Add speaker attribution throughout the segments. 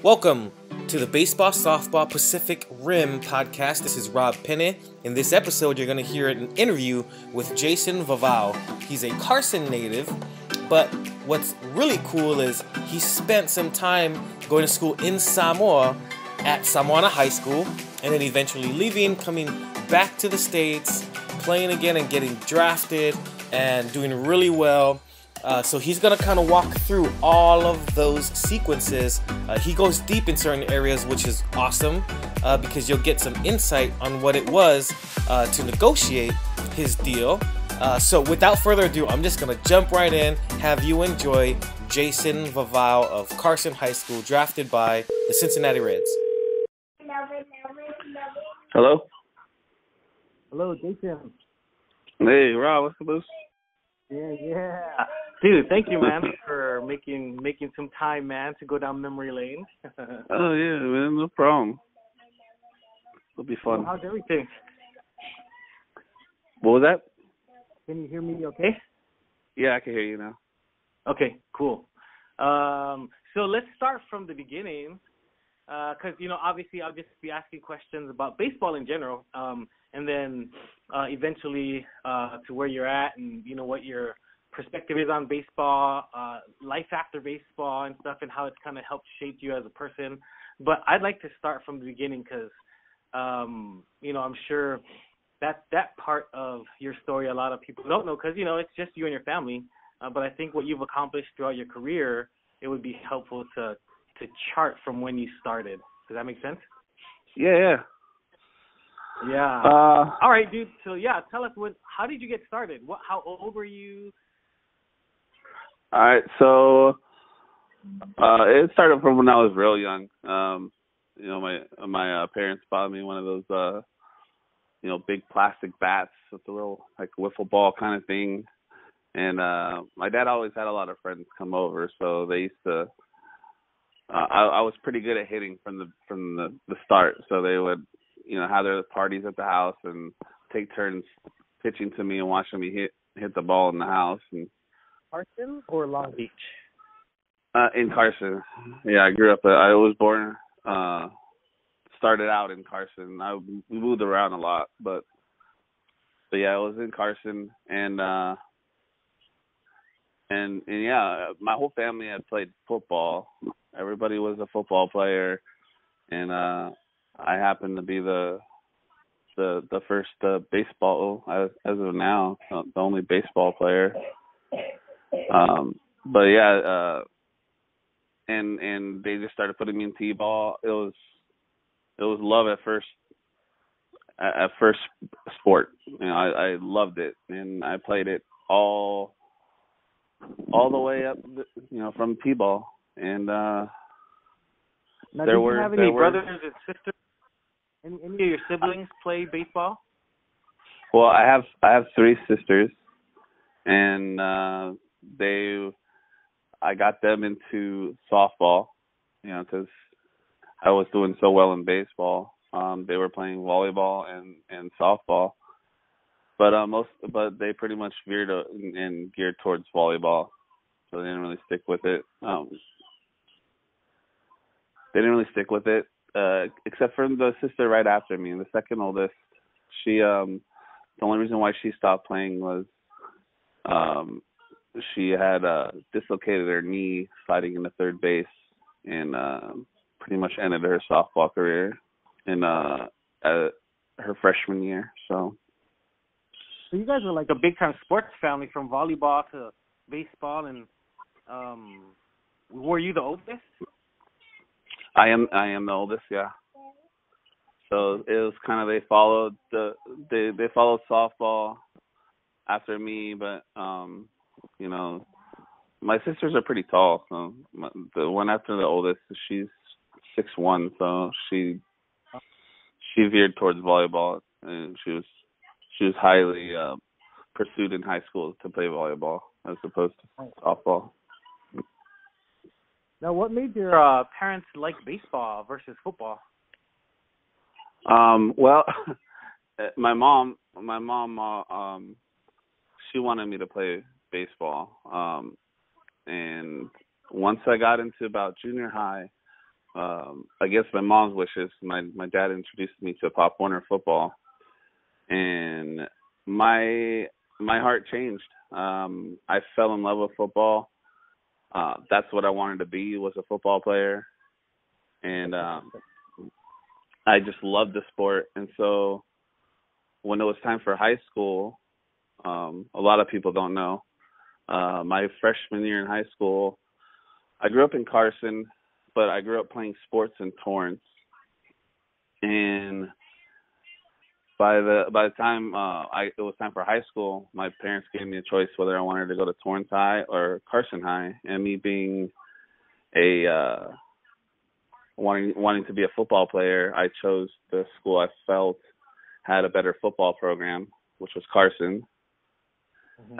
Speaker 1: Welcome to the Baseball Softball Pacific Rim podcast. This is Rob Penney. In this episode, you're going to hear an interview with Jason Vavao. He's a Carson native, but what's really cool is he spent some time going to school in Samoa at Samoana High School, and then eventually leaving, coming back to the States, playing again and getting drafted and doing really well. So he's going to kind of walk through all of those sequences. He goes deep in certain areas, which is awesome because you'll get some insight on what it was to negotiate his deal. So without further ado, I'm just going to jump right in, have you enjoy Jason Vavao of Carson High School, drafted by the Cincinnati Reds.
Speaker 2: Hello?
Speaker 3: Hello, Jason.
Speaker 2: Hey, Rob, what's the boost?
Speaker 3: Yeah. Dude, thank you, man, for making some time, man, to go down memory lane.
Speaker 2: Oh, yeah, man, no problem. It'll be fun.
Speaker 3: How's everything?
Speaker 2: What was that?
Speaker 3: Can you hear me okay?
Speaker 2: Yeah, I can hear you now.
Speaker 3: Okay, cool. So let's start from the beginning, because, obviously I'll just be asking questions about baseball in general, and then eventually to where you're at and, what your perspective is on baseball, life after baseball and stuff, and how it's kind of helped shape you as a person. But I'd like to start from the beginning because, I'm sure that part of your story a lot of people don't know because, it's just you and your family. But I think what you've accomplished throughout your career, it would be helpful to chart from when you started. Does that make sense?
Speaker 2: Yeah.
Speaker 3: Yeah. All right, dude. So, yeah, tell us, how did you get started? How old were you?
Speaker 2: All right, so it started from when I was real young. My parents bought me one of those, big plastic bats with the little, like, wiffle ball kind of thing. And my dad always had a lot of friends come over, so they used to I was pretty good at hitting from the start. So they would, have their parties at the house and take turns pitching to me and watching me hit the ball in the house. And
Speaker 3: Carson or Long Beach?
Speaker 2: In Carson. Yeah, I grew up. I was born. Started out in Carson. We moved around a lot, but yeah, I was in Carson, and yeah, my whole family had played football. Everybody was a football player, and I happened to be the first baseball as of now, the only baseball player. But yeah, and they just started putting me in t-ball. It was love at first sport. I loved it, and I played it all the way up, from t-ball. And
Speaker 3: now, do you have any brothers and sisters? Any of your siblings play baseball?
Speaker 2: Well, I have three sisters, and I got them into softball, because I was doing so well in baseball. They were playing volleyball and softball, but they pretty much veered and geared towards volleyball, so they didn't really stick with it. Except for the sister right after me, the second oldest. She the only reason why she stopped playing was she had dislocated her knee sliding into third base, and pretty much ended her softball career in her freshman year. So
Speaker 3: you guys are like a big time sports family, from volleyball to baseball, and were you the oldest?
Speaker 2: I am the oldest, yeah. So it was kind of they followed softball after me, but my sisters are pretty tall. So the one after the oldest, she's 6'1", so she veered towards volleyball, and she was highly pursued in high school to play volleyball as opposed to softball.
Speaker 3: Now, what made your parents like baseball versus football?
Speaker 2: Well, my mom, she wanted me to play baseball. And once I got into about junior high, against my mom's wishes, my dad introduced me to Pop Warner football, and my heart changed. I fell in love with football. That's what I wanted to be, was a football player, and I just loved the sport. And so when it was time for high school, a lot of people don't know, my freshman year in high school, I grew up in Carson, but I grew up playing sports in Torrance. And by the time it was time for high school, my parents gave me a choice whether I wanted to go to Torrance High or Carson High. And me being wanting to be a football player, I chose the school I felt had a better football program, which was Carson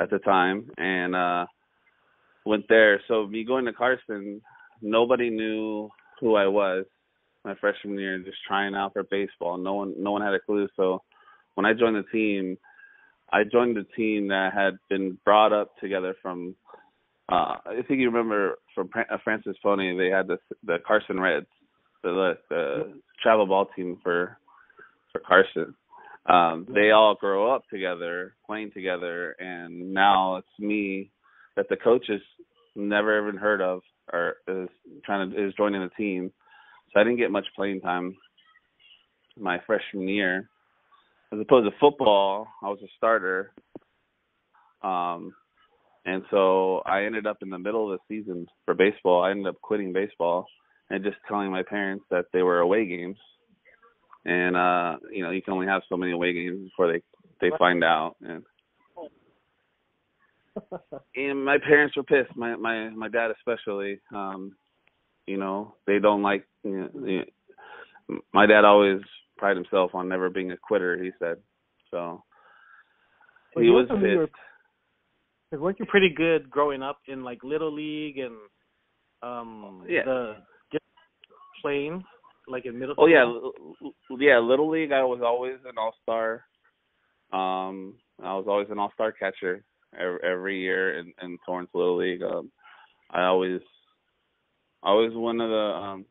Speaker 2: at the time, and went there. So me going to Carson, nobody knew who I was my freshman year, just trying out for baseball. No one had a clue. So when I joined the team that had been brought up together from I think you remember from Francis Pony, they had the Carson Reds, the travel ball team for Carson. They all grow up together, playing together, and now it's me that the coaches never even heard of or is joining the team. So I didn't get much playing time my freshman year. As opposed to football, I was a starter. And so I ended up in the middle of the season for baseball. I ended up quitting baseball and just telling my parents that they were away games. And, you can only have so many away games before they find out. And my parents were pissed, my dad especially. They don't like, my dad always prided himself on never being a quitter, he said. So he was pissed.
Speaker 3: Because weren't you pretty good growing up in like Little League and just playing like in middle school?
Speaker 2: Oh yeah, Little League. I was always an all-star. I was always an all-star catcher every year in Torrance Little League. I always one of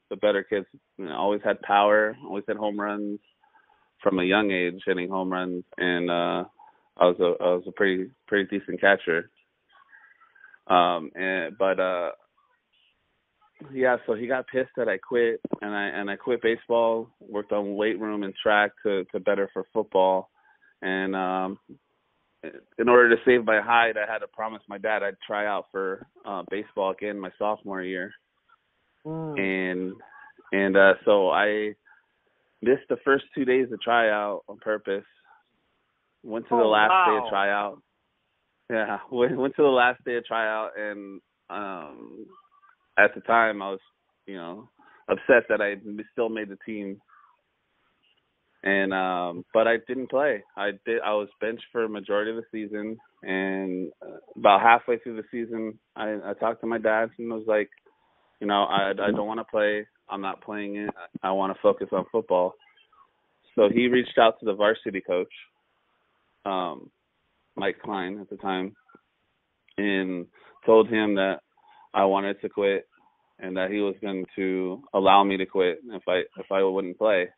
Speaker 2: the better kids. Always had power. Always had home runs from a young age, hitting home runs, and I was a pretty decent catcher. So he got pissed that I quit, and I quit baseball. Worked on weight room and track to better for football, and in order to save my hide, I had to promise my dad I'd try out for baseball again my sophomore year. And so I missed the first 2 days of tryout on purpose. Went to the last day of tryout. Yeah, went to the last day of tryout, and at the time I was, upset that I still made the team. And but I didn't play. I was benched for a majority of the season, and about halfway through the season, I talked to my dad and was like, I don't want to play. I'm not playing it. I want to focus on football. So he reached out to the varsity coach, Mike Klein at the time, and told him that I wanted to quit and that he was going to allow me to quit if I wouldn't play.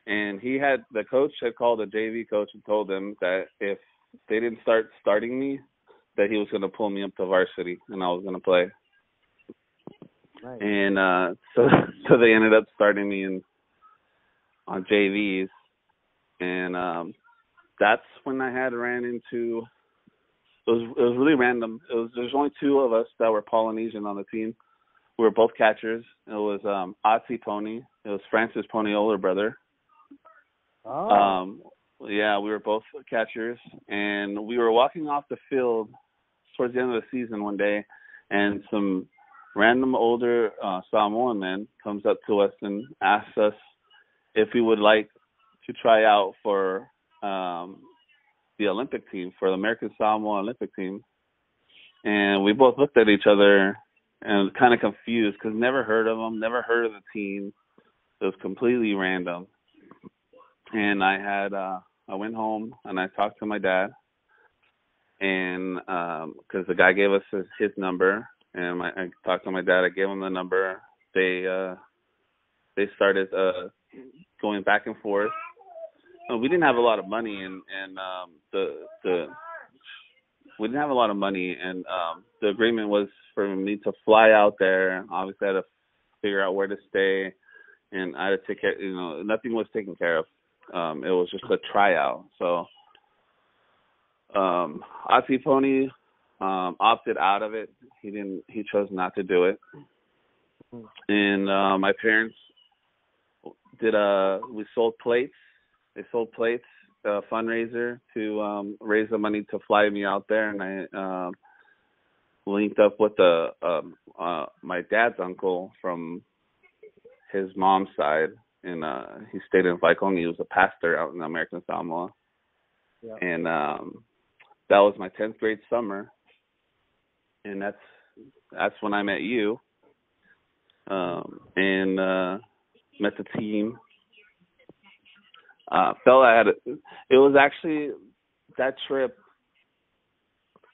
Speaker 2: And the coach had called a JV coach and told them that if they didn't start starting me, that he was going to pull me up to varsity and I was going to play. Right. And so they ended up starting me on JVs, and that's when I had ran into. It was really random. There's only two of us that were Polynesian on the team. We were both catchers. It was Otzi Pony. It was Francis Pony older brother. Oh. Yeah, we were both catchers, and we were walking off the field towards the end of the season one day, and some random older Samoan man comes up to us and asks us if we would like to try out for the Olympic team, for the American Samoa Olympic team. And we both looked at each other and kind of confused because never heard of them, never heard of the team. It was completely random. And I went home and I talked to my dad, and because the guy gave us his number. And I talked to my dad. I gave him the number. They they started going back and forth. We didn't have a lot of money, and we didn't have a lot of money, and the agreement was for me to fly out there. Obviously, I had to figure out where to stay, and I had to take care. Nothing was taken care of. It was just a tryout. So, Ozzy Pony opted out of it. He chose not to do it. And my parents we sold plates. They sold plates, a fundraiser to raise the money to fly me out there, and I linked up with my dad's uncle from his mom's side, and he stayed in Waikoni. He was a pastor out in American Samoa. Yeah. And that was my 10th grade summer, and that's when I met you, and met the team. Felt I had it was actually that trip,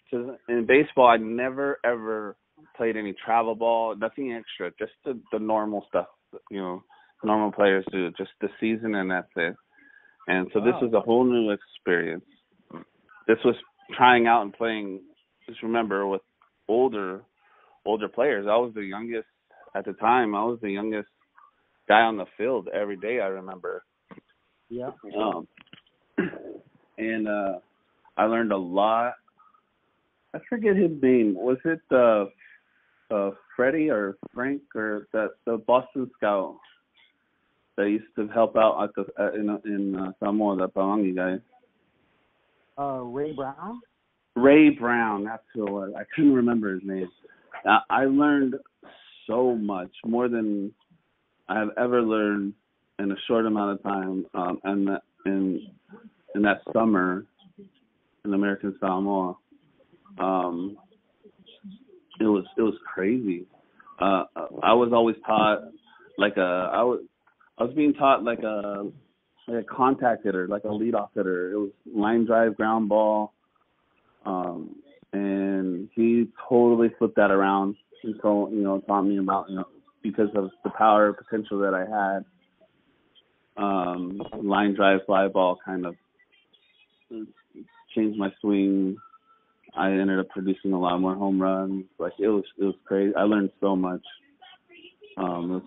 Speaker 2: because in baseball I never ever played any travel ball, nothing extra, just the normal stuff, normal players do, just the season and that's it. And so This was a whole new experience. This was trying out and playing, just remember, with older players. I was the youngest at the time. I was the youngest guy on the field every day, I remember.
Speaker 3: Yeah.
Speaker 2: And I learned a lot. I forget his name. Was it Freddie or Frank or the Boston scout that used to help out at in Samoa, the Pawangi guy?
Speaker 3: Ray Brown?
Speaker 2: Ray Brown, that's who it was. I couldn't remember his name. I learned so much, more than I have ever learned in a short amount of time, and in that summer in American Samoa. It was crazy. I was always taught I was being taught like a contact hitter, like a leadoff hitter. It was line drive, ground ball, and he totally flipped that around. He taught me about because of the power potential that I had. Line drive, fly ball kind of changed my swing. I ended up producing a lot more home runs. It was crazy. I learned so much. It was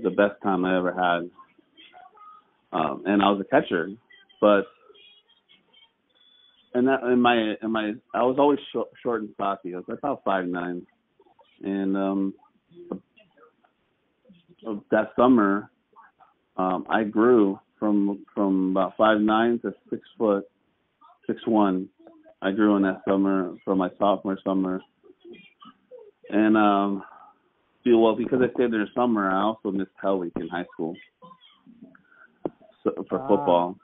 Speaker 2: the best time I ever had. And I was a catcher, but I was always short and stocky. I was about 5'9", and that summer, I grew from about 5'9" to 6 foot, 6'1". I grew in that summer, from my sophomore summer. And because I stayed there in the summer, I also missed Hell Week in high school for football.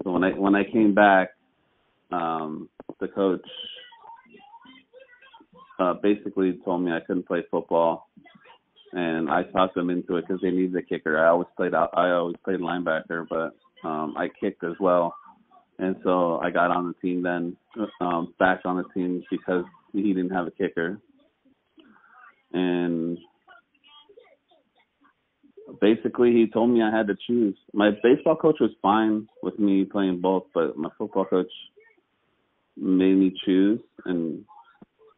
Speaker 2: So when I came back, the coach basically told me I couldn't play football, and I talked them into it because they needed a kicker. I always played linebacker, but I kicked as well. And so I got on the team then, back on the team because he didn't have a kicker. And basically he told me I had to choose. My baseball coach was fine with me playing both, but my football coach made me choose. And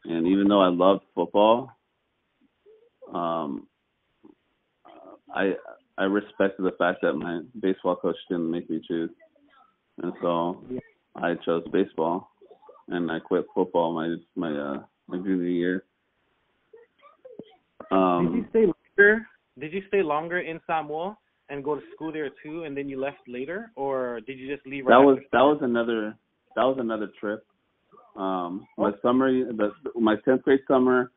Speaker 2: even though I loved football, I respected the fact that my baseball coach didn't make me choose. And so I chose baseball, and I quit football my junior year.
Speaker 3: Did you stay longer in Samoa and go to school there too, and then you left later, or did you just leave?
Speaker 2: That was another trip. My summer, my 10th grade summer,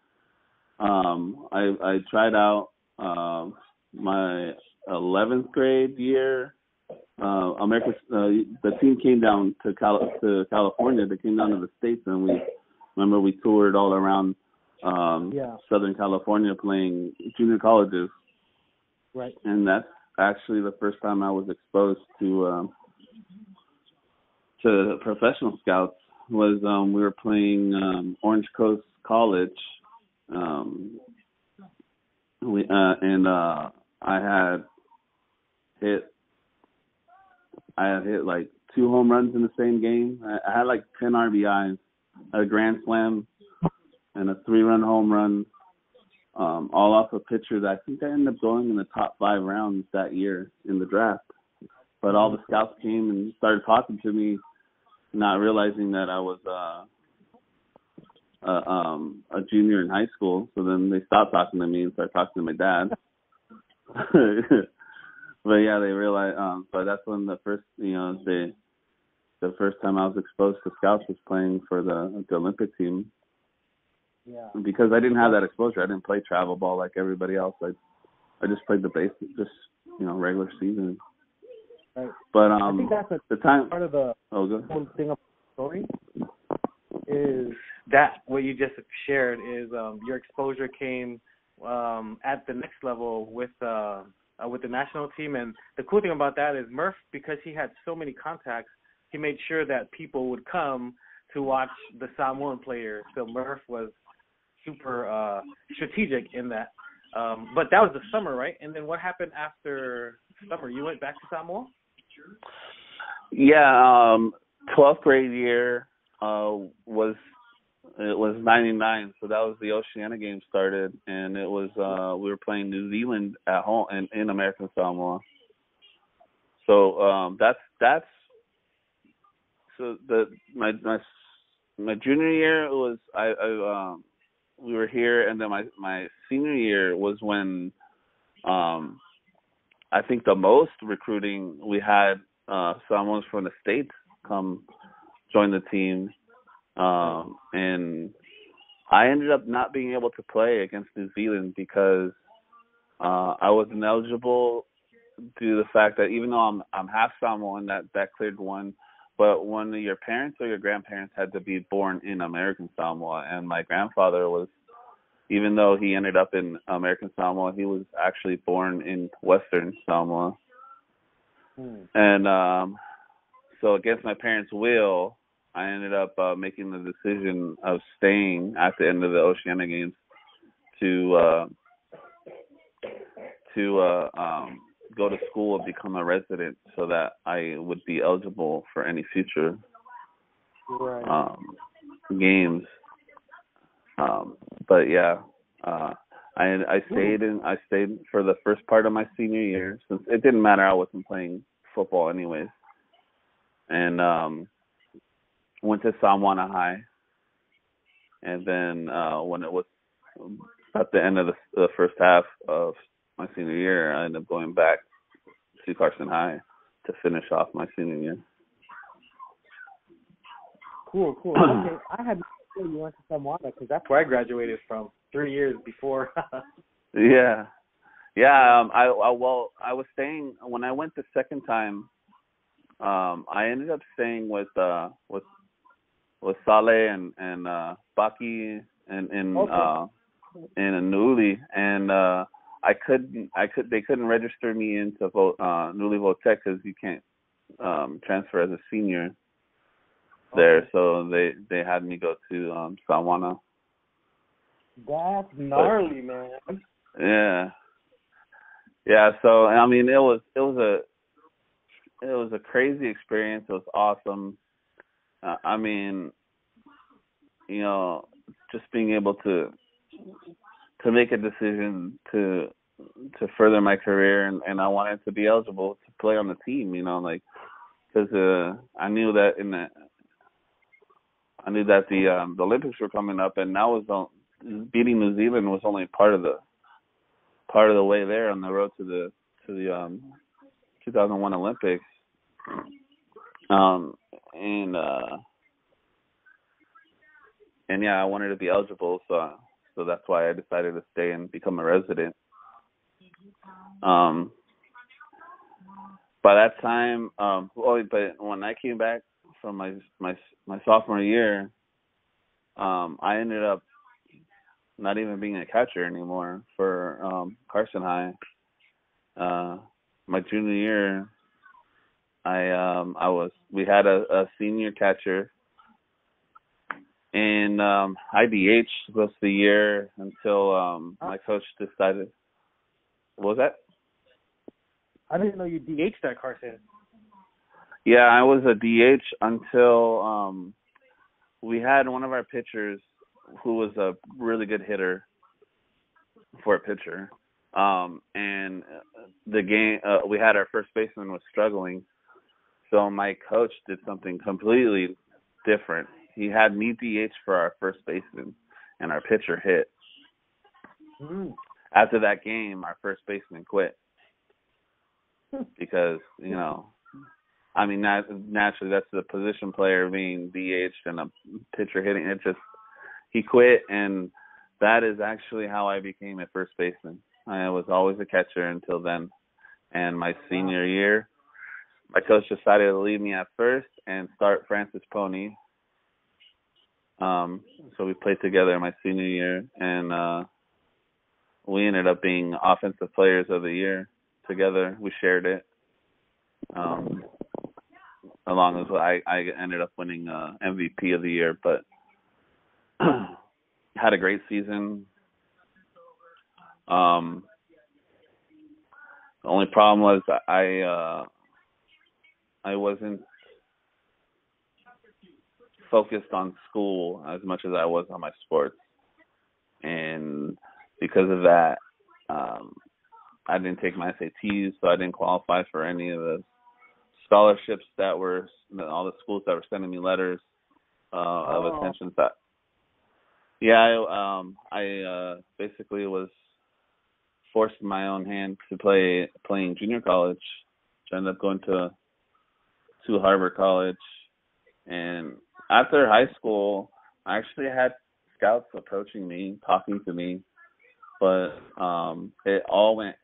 Speaker 2: I tried out. My 11th grade year, the team came down to California. They came down to the States, and we toured all around Southern California playing junior colleges.
Speaker 3: Right.
Speaker 2: And that's actually the first time I was exposed to professional scouts. We were playing Orange Coast College, and I had hit like 2 home runs in the same game. I had like 10 RBIs, a grand slam, and a 3-run home run, all off a pitcher that I think I ended up going in the top 5 rounds that year in the draft. But all the scouts came and started talking to me, not realizing that I was a junior in high school. So then they stopped talking to me and started talking to my dad. But yeah, they realized. But that's when the first, the first time I was exposed to scouts was playing for the Olympic team.
Speaker 3: Yeah.
Speaker 2: Because I didn't have that exposure. I didn't play travel ball like everybody else. I just played the basic, just regular season.
Speaker 3: Right.
Speaker 2: But
Speaker 3: I think that's
Speaker 2: the time
Speaker 3: part of the
Speaker 2: whole
Speaker 3: thing of the story is that what you just shared is your exposure came at the next level with the national team. And the cool thing about that is Murph, because he had so many contacts, he made sure that people would come to watch the Samoan players. So Murph was super strategic in that. But that was the summer, right? And then what happened after summer? You went back to Samoa?
Speaker 2: Yeah, 12th grade year was 99, so that was the Oceania game started, and it was we were playing New Zealand at home in American Samoa. So that's so my junior year was we were here, and then my senior year was when I think the most recruiting we had Samoans from the States come join the team, and I ended up not being able to play against New Zealand because I wasn't eligible due to the fact that even though I'm half Samoan, that cleared one, but one of your parents or your grandparents had to be born in American Samoa, and my grandfather was, even though he ended up in American Samoa, he was actually born in Western Samoa. And so against my parents' will, I ended up making the decision of staying at the end of the Oceania games to go to school and become a resident so that I would be eligible for any future games. But yeah, I stayed for the first part of my senior year, since it didn't matter, I wasn't playing football anyways, and went to Samoana High, and then when it was at the end of the first half of my senior year, I ended up going back to Carson High to finish off my senior year.
Speaker 3: Cool. Okay, I had no idea you went to Samoana because that's where I graduated from 3 years before.
Speaker 2: Yeah. I was staying when I went the second time. I ended up staying with Saleh and Baki and Nuli, and they couldn't register me into Nuli Voltec because you can't transfer as a senior there, so they had me go to Samoana.
Speaker 3: That's gnarly, man.
Speaker 2: Yeah. So I mean, it was a crazy experience. It was awesome. I mean, just being able to make a decision to further my career, and I wanted to be eligible to play on the team. Because I knew that the Olympics were coming up, and that was beating New Zealand was only part of the way there on the road to the 2001 Olympics. And yeah, I wanted to be eligible, so that's why I decided to stay and become a resident. By that time, but when I came back from my sophomore year, I ended up not even being a catcher anymore for Carson High. My junior year, we had a senior catcher, and I DH most of the year until my coach decided. What was that?
Speaker 3: I didn't know you DH'd at Carson.
Speaker 2: Yeah, I was a DH until we had one of our pitchers who was a really good hitter for a pitcher. And the game, we had our first baseman was struggling. So my coach did something completely different. He had me DH for our first baseman, and our pitcher hit. After that game, our first baseman quit because, I mean, naturally that's the position player being DH'd and a pitcher hitting. He quit, and that is actually how I became a first baseman. I was always a catcher until then. And my senior year, my coach decided to leave me at first and start Francis Pony. So we played together my senior year, and we ended up being offensive players of the year together. We shared it. Along with I ended up winning MVP of the year, but had a great season. The only problem was I wasn't focused on school as much as I was on my sports, and because of that, I didn't take my SATs, so I didn't qualify for any of the scholarships that were all the schools that were sending me letters of attention. So, I basically was forced in my own hand to playing junior college. So I ended up going to Harbor College, and after high school, I actually had scouts approaching me, talking to me, but it all went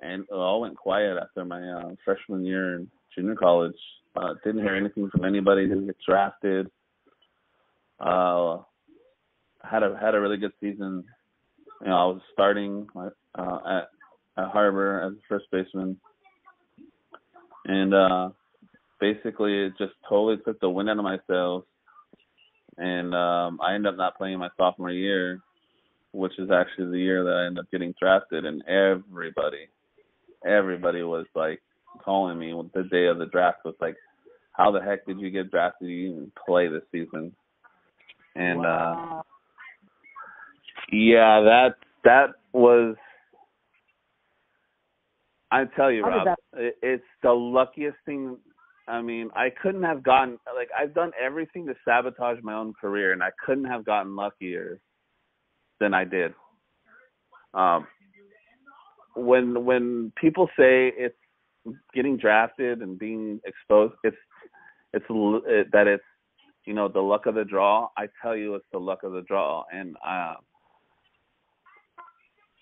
Speaker 2: quiet after my freshman year in junior college. Didn't hear anything from anybody. Didn't get drafted. Had a really good season. I was starting at Harbor as a first baseman, and basically it just totally took the wind out of my sails. And I ended up not playing my sophomore year, which is actually the year that I ended up getting drafted. And everybody was like calling me the day of the draft, was like, "How the heck did you get drafted? You even play this season?" And
Speaker 3: wow.
Speaker 2: That was, I tell you, Rob, it's the luckiest thing. I mean, I couldn't have gotten, I've done everything to sabotage my own career, and I couldn't have gotten luckier than I did. When people say it's getting drafted and being exposed, it's the luck of the draw. I tell you, it's the luck of the draw, and I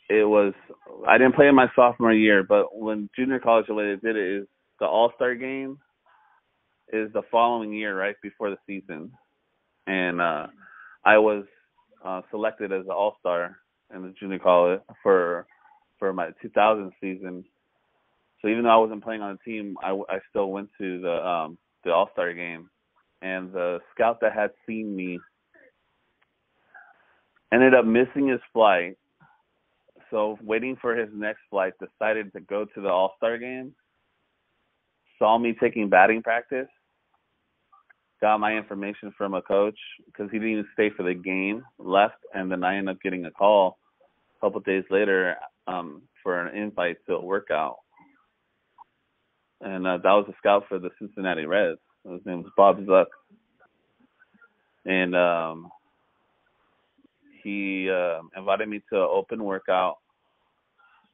Speaker 2: didn't play in my sophomore year, but when junior college, the way they did it is the All-Star game is the following year, right before the season. And I was selected as an All-Star in the junior college for my 2000 season. So even though I wasn't playing on the team, I still went to the All-Star game. And the scout that had seen me ended up missing his flight. So waiting for his next flight, decided to go to the All-Star game, saw me taking batting practice, got my information from a coach because he didn't even stay for the game, left, and then I ended up getting a call a couple of days later for an invite to a workout. And that was a scout for the Cincinnati Reds. His name was Bob Zuck. And he invited me to an open workout.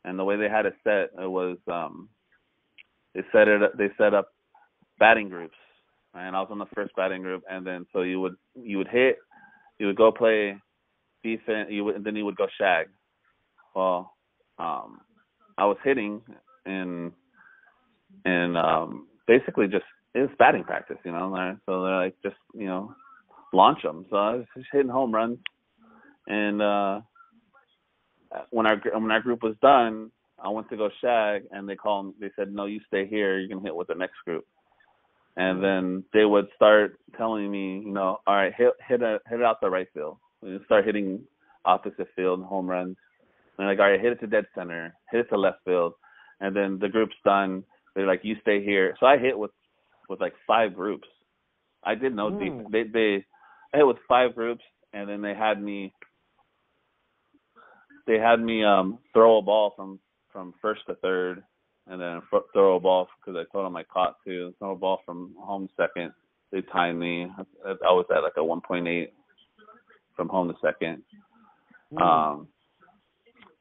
Speaker 2: And the way they had it set, it was they set up batting groups. And I was on the first batting group, and then so you would hit, you would go play defense, then you would go shag. Well, I was hitting and basically just it was batting practice, So they're like, just launch them. So I was just hitting home runs, and when our group was done, I went to go shag, and they said, "No, you stay here. You can hit with the next group." And then they would start telling me, all right, hit it out the right field. We would start hitting opposite field home runs. And like, all right, hit it to dead center, hit it to left field. And then the group's done. they're like, you stay here. So I hit with like 5 groups. I did no defense. I hit with 5 groups, and then they had me throw a ball from first to third, and then throw a ball because I told them I caught 2. Throw a ball from home to second. They timed me. I was at like a 1.8 from home to second.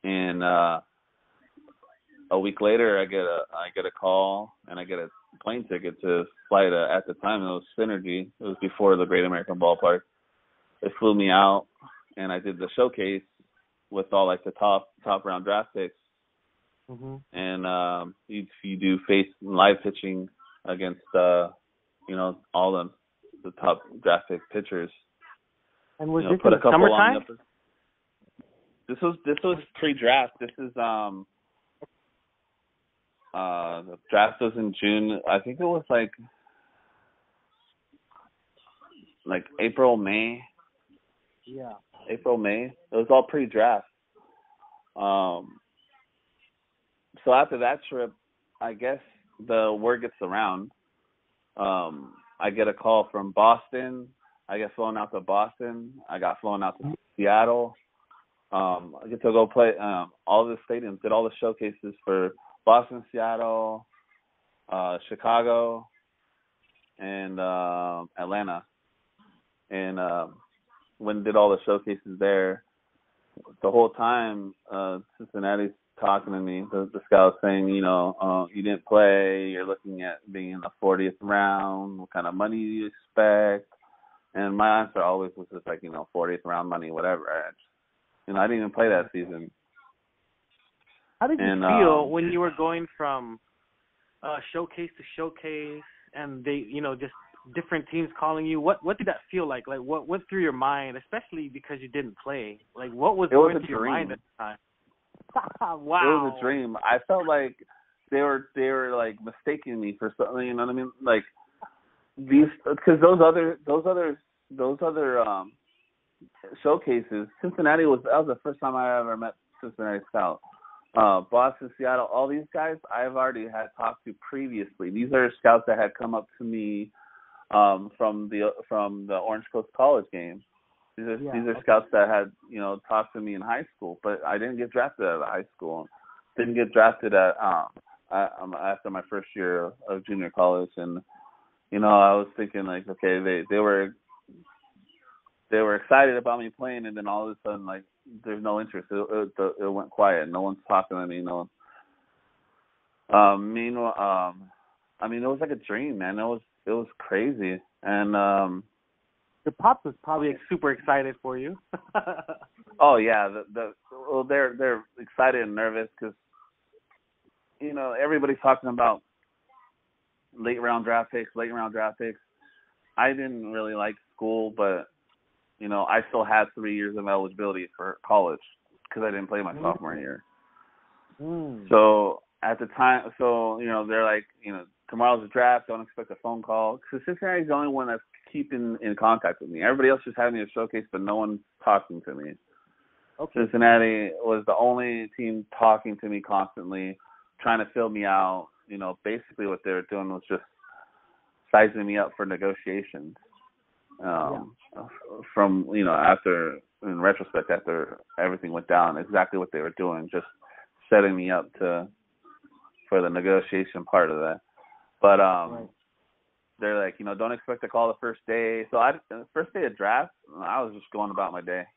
Speaker 2: And a week later, I get a call, and I get a plane ticket to fly to, at the time it was Synergy. It was before the Great American Ballpark. They flew me out, and I did the showcase with all like the top round draft picks. And you do face live pitching against all the top draft pick pitchers.
Speaker 3: And was
Speaker 2: this
Speaker 3: this
Speaker 2: put
Speaker 3: in
Speaker 2: a couple
Speaker 3: summertime?
Speaker 2: on the, this was pre-draft. This is the draft was in June. I think it was like April, May.
Speaker 3: Yeah.
Speaker 2: April, May. It was all pre-draft. So after that trip, I guess the word gets around. I get a call from Boston. I get flown out to Boston. I got flown out to Seattle. I get to go play all the stadiums, did all the showcases for Boston, Seattle, Chicago, and Atlanta. And when did all the showcases there, the whole time Cincinnati's talking to me, the scout saying, you didn't play, you're looking at being in the 40th round, what kind of money do you expect? And my answer always was just like, 40th round money, whatever. I didn't even play that season.
Speaker 3: How did you feel when you were going from showcase to showcase, and they, just different teams calling you? What did that feel like? Like, what went through your mind, especially because you didn't play? Like, what was going through your mind at the time? Wow.
Speaker 2: It was a dream. I felt like they were like mistaking me for something. You know what I mean? Like these, because those other showcases, Cincinnati that was the first time I ever met Cincinnati scout. Boston, Seattle, all these guys I've already had talked to previously. These are scouts that had come up to me from the Orange Coast College game. These are scouts that had talked to me in high school, but I didn't get drafted out of high school. Didn't get drafted at after my first year of junior college, and I was thinking like, okay, they were excited about me playing, and then all of a sudden like there's no interest. It went quiet. No one's talking to me. No. Meanwhile, it was like a dream, man. It was crazy, and
Speaker 3: your pops was probably super excited for you.
Speaker 2: Oh yeah, they're excited and nervous because everybody's talking about late round draft picks. I didn't really like school, but I still had 3 years of eligibility for college because I didn't play my sophomore year. So at the time, they're like, tomorrow's the draft. Don't expect a phone call. Because Cincinnati's the only one that's keeping in contact with me. Everybody else just having a showcase, but no one's talking to me. Okay. Cincinnati was the only team talking to me constantly, trying to fill me out. Basically what they were doing was just sizing me up for negotiations. From after, in retrospect, after everything went down, exactly what they were doing, just setting me up for the negotiation part of that. But they're like, don't expect a call the first day. So the first day of draft, I was just going about my day,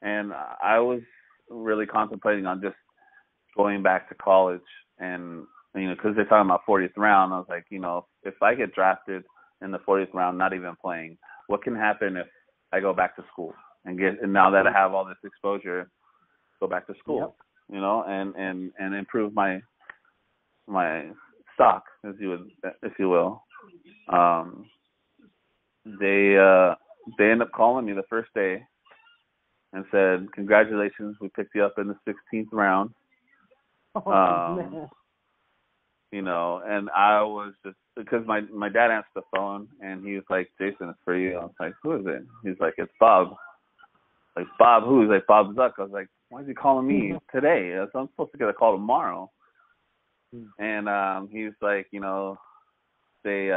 Speaker 2: and I was really contemplating on just going back to college, and because they're talking about 40th round, I was like, if I get drafted in the 40th round, not even playing, what can happen if I go back to school and now that I have all this exposure, go back to school, and improve my stock, if you will. They end up calling me the first day and said, "Congratulations, we picked you up in the 16th round." And I was just, because my dad answered the phone and he was like, "Jason, it's for you." I was like, "Who is it?" He's like, "It's Bob." Like, "Bob who?" He's like, "Bob Zuck." I was like, "Why is he calling me today? I'm supposed to get a call tomorrow." And he's like, they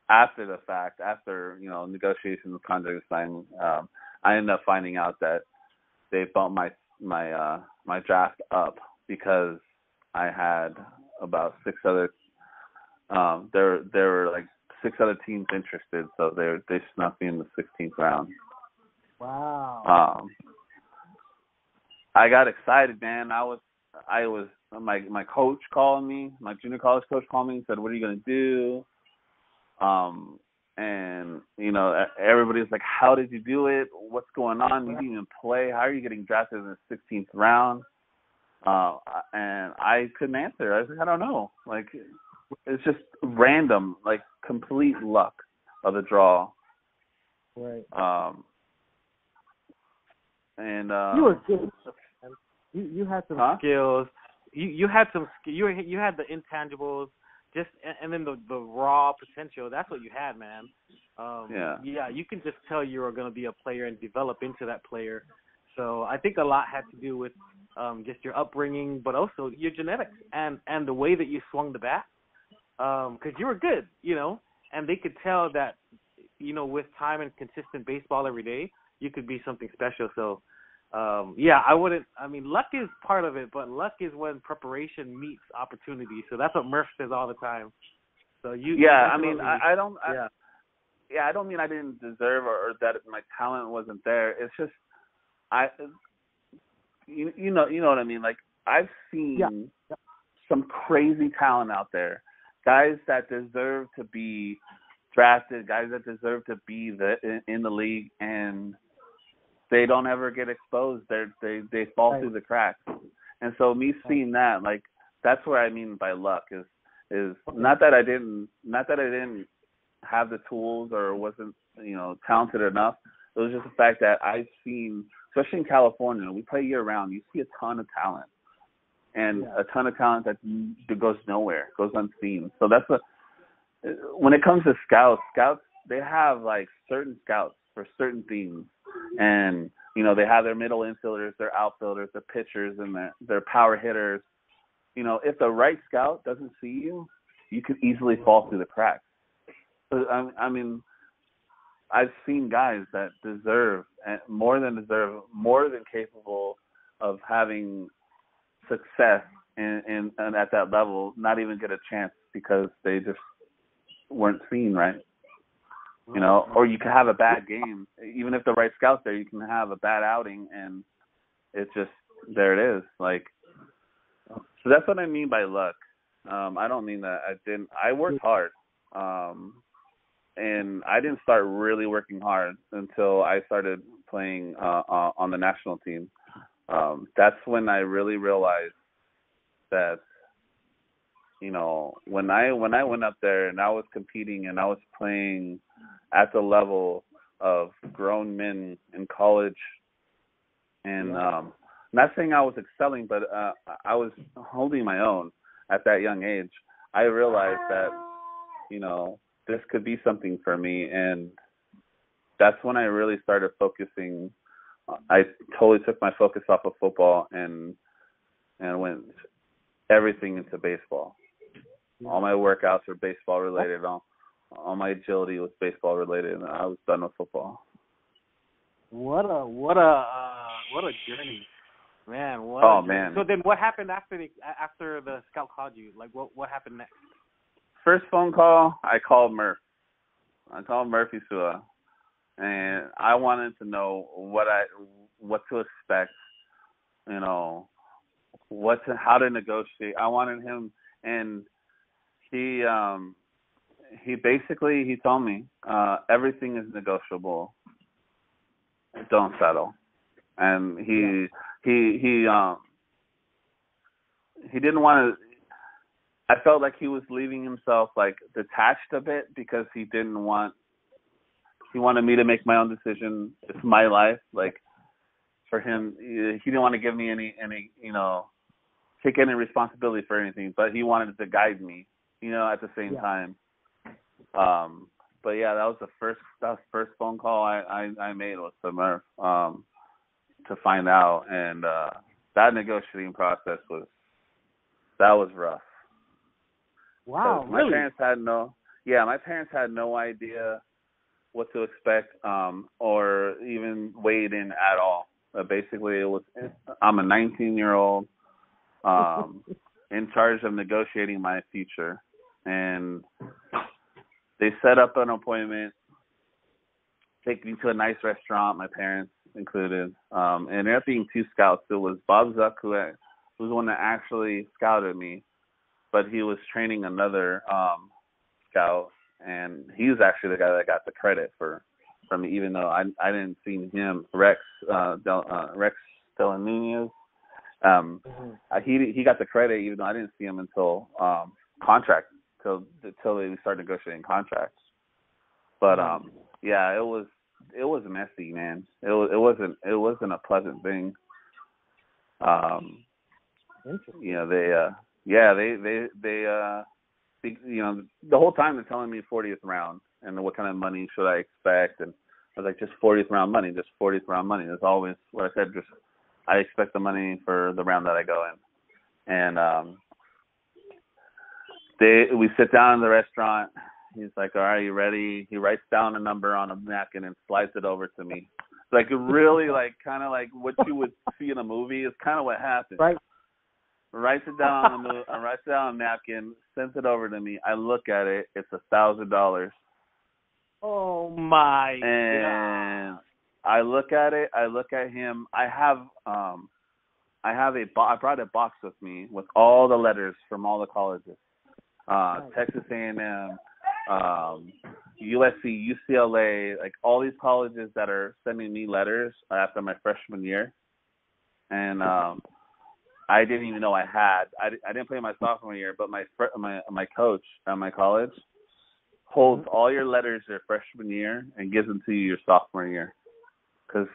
Speaker 2: after the fact, after negotiations, contract signing, I ended up finding out that they bumped my draft up because I had about 6 other. There were like 6 other teams interested, so they snuck me in the 16th round.
Speaker 3: Wow.
Speaker 2: I got excited, man. My coach called me, my junior college coach called me and said, "What are you gonna do?" And everybody's like, "How did you do it? What's going on? You didn't even play. How are you getting drafted in the 16th round?" And I couldn't answer. I was like, "I don't know. Like, it's just random, like complete luck of the draw."
Speaker 3: Right.
Speaker 2: And
Speaker 3: you were good. You had some skills. You had some. You had the intangibles. And then the raw potential. That's what you had, man. Yeah. You can just tell you were going to be a player and develop into that player. So I think a lot had to do with just your upbringing, but also your genetics and the way that you swung the bat. Because you were good, and they could tell that, with time and consistent baseball every day, you could be something special. So, luck is part of it, but luck is when preparation meets opportunity. So that's what Murph says all the time. So I don't mean I didn't deserve or that my talent wasn't there. It's just you know what I mean. Like, I've seen some crazy talent out there, guys that deserve to be drafted, guys that deserve to be in the league, and they don't ever get exposed. They fall through the cracks. And so me seeing that, like, that's what I mean by luck is not that I didn't have the tools or wasn't, talented enough. It was just the fact that I've seen, especially in California, we play year round, you see a ton of talent. And a ton of talent that goes nowhere, goes unseen. So that's when it comes to scouts, they have like certain scouts for certain things. And, they have their middle infielders, their outfielders, their pitchers, and their power hitters. If the right scout doesn't see you, you could easily fall through the cracks. So, I've seen guys that deserve, more than capable of having success and at that level, not even get a chance because they just weren't seen right. Or you can have a bad game. Even if the right scout's there, you can have a bad outing, and it's just, there it is. Like, so that's what I mean by luck. I don't mean that I worked hard. And I didn't start really working hard until I started playing on the national team. That's when I really realized that, when I went up there and I was competing and I was playing at the level of grown men in college, and not saying I was excelling, but I was holding my own at that young age, I realized that, this could be something for me. And that's when I really started focusing. I totally took my focus off of football and went everything into baseball. All my workouts were baseball related. All my agility was baseball related, and I was done with football. What a journey, man!
Speaker 2: Man!
Speaker 3: So then, what happened after the scout called you? Like, what happened next?
Speaker 2: First phone call, I called Murph. I called Murphy Sua, and I wanted to know what to expect. How to negotiate. I wanted him, and he told me everything is negotiable. Don't settle. And he didn't want to. I felt like he was leaving himself like detached a bit because he wanted me to make my own decision. It's my life. Like, for him, he didn't want to give me any take any responsibility for anything, but he wanted to guide me, at the same time. But yeah, that was the first phone call I made was to Murph, to find out. And that negotiating process was that was rough.
Speaker 3: Wow,
Speaker 2: my
Speaker 3: really?
Speaker 2: My parents had no idea what to expect, or even weighed in at all. Basically, I'm a 19-year-old in charge of negotiating my future, and they set up an appointment, take me to a nice restaurant, my parents included, and there being 2 scouts. It was Bob Zuck, who was the one that actually scouted me, but he was training another scout, and he was actually the guy that got the credit from me, even though I didn't see him. Rex Delanunez, he got the credit, even though I didn't see him until contract, till they started negotiating contracts. But yeah, it was messy, man. It wasn't a pleasant thing. You know, they the whole time they're telling me 40th round and what kind of money should I expect, and I was like, just 40th round money. That's always what I said. Just I expect the money for the round that I go in. And we sit down in the restaurant. He's like, all right, you ready? He writes down a number on a napkin and slides it over to me. Like, really, like, kind of like what you would see in a movie is kind of what happened.
Speaker 3: Right.
Speaker 2: Writes it down on a napkin, sends it over to me. I look at it. It's $1,000.
Speaker 3: Oh my
Speaker 2: and God. I look at it. I look at him. I brought a box with me with all the letters from all the colleges. Texas A&M, USC, UCLA, like all these colleges that are sending me letters after my freshman year. And I didn't even know I didn't play my sophomore year, but my coach at my college holds all your letters your freshman year and gives them to you your sophomore year, because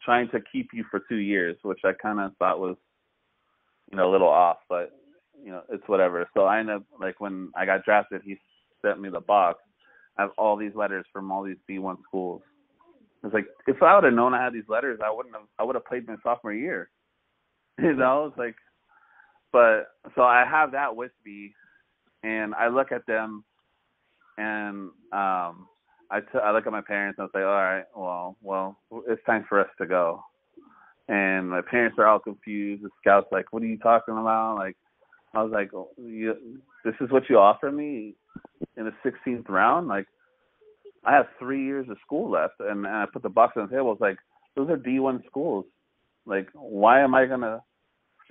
Speaker 2: trying to keep you for 2 years, which I kind of thought was a little off, but it's whatever. So I ended up, like, when I got drafted, he sent me the box. I have all these letters from all these D1 schools. It's like, if I would have known I had these letters, I would have played my sophomore year. It's like, but so I have that with me, and I look at them, and I look at my parents and I say, all right, well, it's time for us to go. And my parents are all confused. The scout's like, what are you talking about? Like, I was like, this is what you offer me in the 16th round? Like, I have 3 years of school left. And I put the box on the table. It's like, those are D1 schools. Like, why am I going to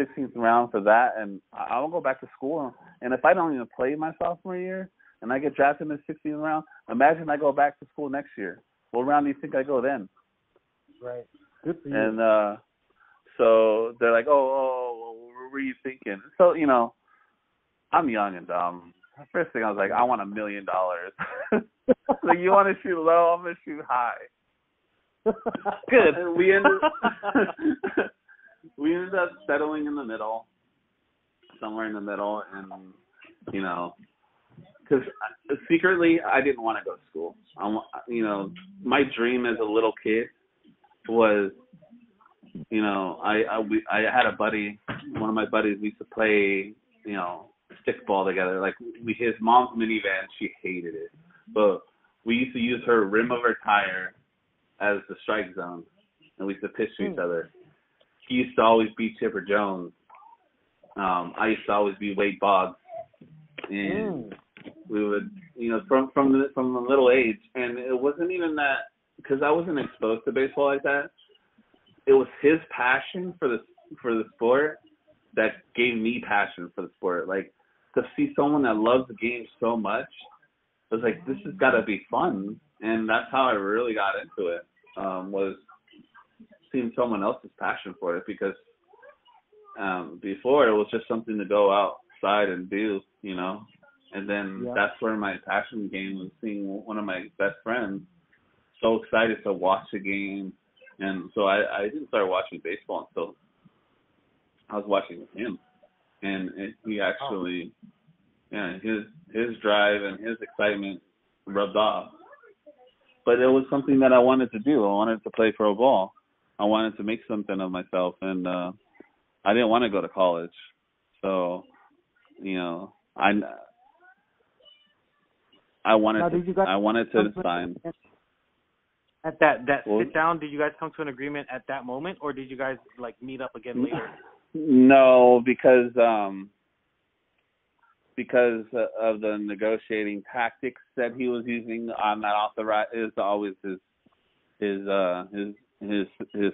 Speaker 2: 16th round for that? And I will go back to school. And if I don't even play my sophomore year and I get drafted in the 16th round, imagine I go back to school next year. What round do you think I go then?
Speaker 3: Right. Good for you.
Speaker 2: And so they're like, oh, what were you thinking? So, I'm young and dumb. First thing I was like, I want $1 million. Like, you want to shoot low? I'm going to shoot high.
Speaker 3: Good.
Speaker 2: And we ended up settling in the middle, somewhere in the middle, and because secretly I didn't want to go to school. My dream as a little kid was, I had a buddy, one of my buddies. We used to play, stickball together. Like, his mom's minivan, she hated it, but we used to use her rim of her tire as the strike zone, and we used to pitch to each other. He used to always be Chipper Jones. I used to always be Wade Boggs, and we would, from the little age. And it wasn't even that, because I wasn't exposed to baseball like that. It was his passion for the sport that gave me passion for the sport. Like, to see someone that loves the game so much, it was like, this has got to be fun. And that's how I really got into it, was seeing someone else's passion for it, because before it was just something to go outside and do, and then that's where my passion came, was seeing one of my best friends so excited to watch a game. And so I didn't start watching baseball until I was watching with him, and he actually, his drive and his excitement rubbed off. But it was something that I wanted to do. I wanted to play pro ball. I wanted to make something of myself, and I I didn't want to go to college, so I wanted to sign.
Speaker 3: At that sit down, did you guys come to an agreement at that moment, or did you guys like meet up again later?
Speaker 2: No, because of the negotiating tactics that he was using on that authorized is always his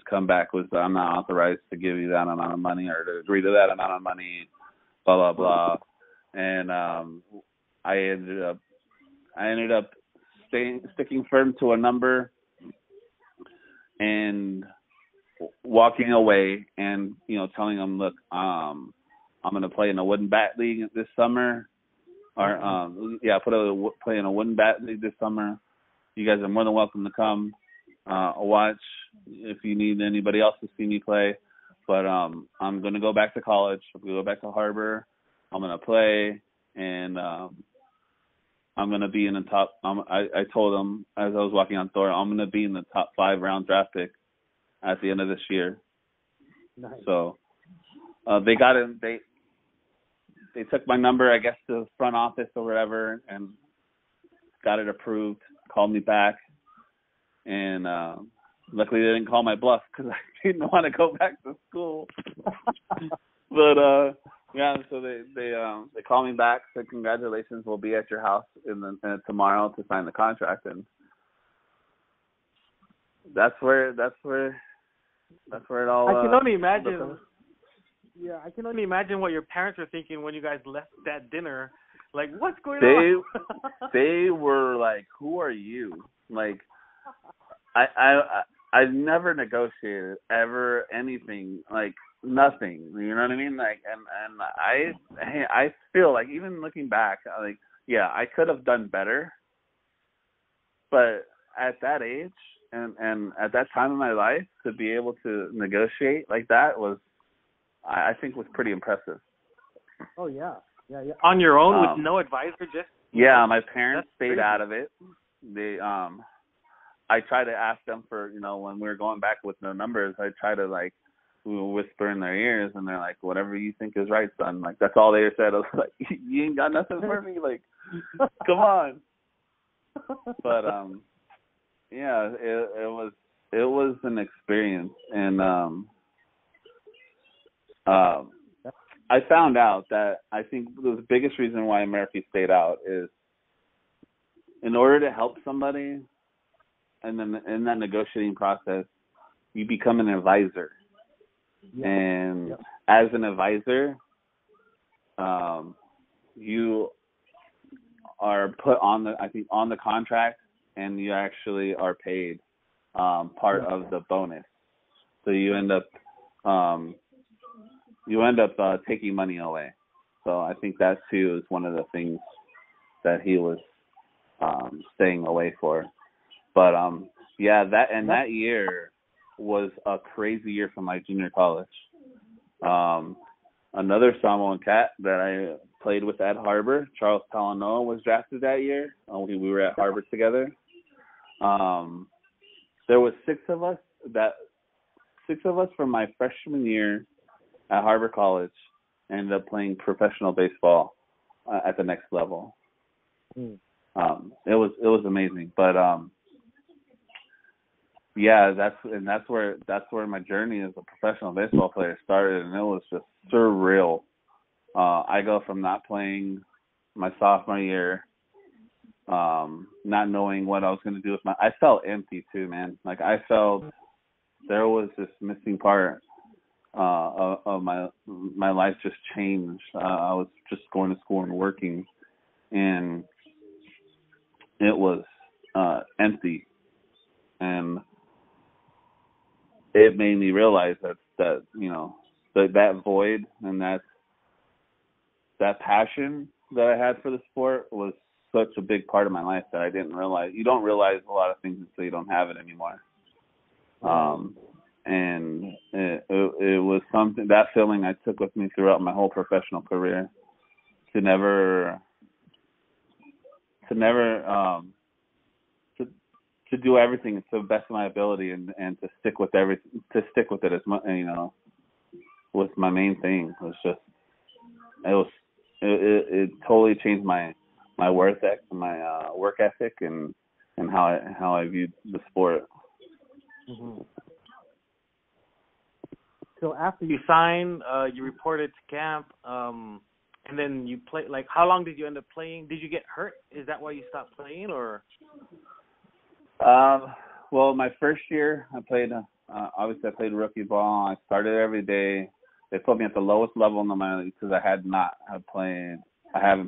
Speaker 2: comeback was, I'm not authorized to give you that amount of money or to agree to that amount of money, blah blah blah, and I ended up sticking firm to a number and walking away and telling him, look, I'm going to play in a wooden bat league this summer, or play in a wooden bat league this summer. You guys are more than welcome to come watch if you need anybody else to see me play. But I'm going to go back to college. I'm going to go back to Harbor. I'm going to play, and I'm going to be in the top. I told him as I was walking on Thor, I'm going to be in the top 5 round draft pick at the end of this year.
Speaker 3: Nice.
Speaker 2: So they got in. They took my number, I guess, to the front office or whatever, and got it approved. Called me back, and luckily they didn't call my bluff because I didn't want to go back to school. But so they called me back, said congratulations, we'll be at your house tomorrow to sign the contract, and that's where it all.
Speaker 3: I can only imagine. Yeah, I can only imagine what your parents were thinking when you guys left that dinner. Like, what's going on?
Speaker 2: They were like, "Who are you?" Like, I never negotiated ever anything, like nothing. You know what I mean? Like, and I feel like, even looking back, like, yeah, I could have done better, but at that age and at that time in my life, to be able to negotiate like that was, I think, was pretty impressive.
Speaker 3: Oh yeah. On your own with no advisor, just.
Speaker 2: Yeah, my parents stayed out of it. They I tried to ask them for, when we were going back with the numbers, I try to like whisper in their ears, and they're like, whatever you think is right, son. Like, that's all they said. I was like, you ain't got nothing for me? Like, come on. But yeah, it was an experience, and I found out that I think the biggest reason why Murphy stayed out is, in order to help somebody, and then in that negotiating process, you become an advisor. Yep. And as an advisor, you are put on the contract, and you actually are paid part of the bonus. So you end up taking money away. So I think that too is one of the things that he was staying away for. But that year was a crazy year for my junior college. Another Samoan cat that I played with at Harbor, Charles Talanoa, was drafted that year. We were at Harbor together. There was six of us from my freshman year at Harbor College ended up playing professional baseball at the next level. It was amazing, but that's where my journey as a professional baseball player started, and it was just surreal. I go from not playing my sophomore year, not knowing what I was going to do with I felt empty too, man. Like, I felt there was this missing part of my life just changed. I was just going to school and working, and it was empty, and it made me realize that void and that passion that I had for the sport was such a big part of my life that I didn't realize. You don't realize a lot of things until you don't have it anymore. And it was something, that feeling I took with me throughout my whole professional career, to do everything to the best of my ability, and to stick with it as much, was my main thing. It totally changed my work ethic and how I viewed the sport.
Speaker 3: Mm-hmm. So after you signed, you reported to camp, and then you play. Like, how long did you end up playing? Did you get hurt? Is that why you stopped playing, or?
Speaker 2: Well, my first year, I played. Obviously, I played rookie ball. I started every day. They put me at the lowest level in the minor league because I haven't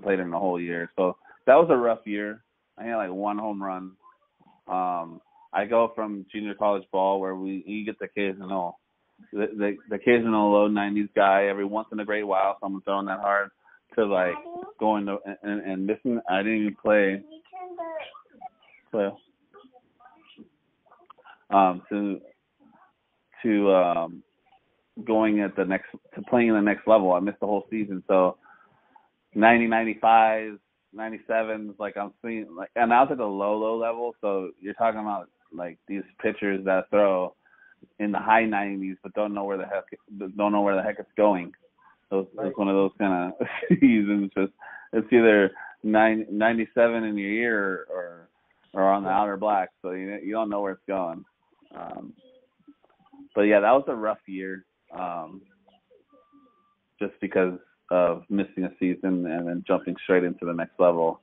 Speaker 2: played in the whole year. So that was a rough year. I had like one home run. I go from junior college ball where you get the occasional low 90s guy every once in a great while, someone throwing that hard, to like going to and missing. I didn't even play. So to going at the next to playing the next level. I missed the whole season. So 90, 95, 97s, like I'm seeing, like, and I was at the low level. So you're talking about like these pitchers that throw in the high 90s, but don't know where the heck it's going. So it's one of those kind of seasons. It's either 97 in your ear or on the outer black. So you don't know where it's going. But yeah, that was a rough year, just because of missing a season and then jumping straight into the next level.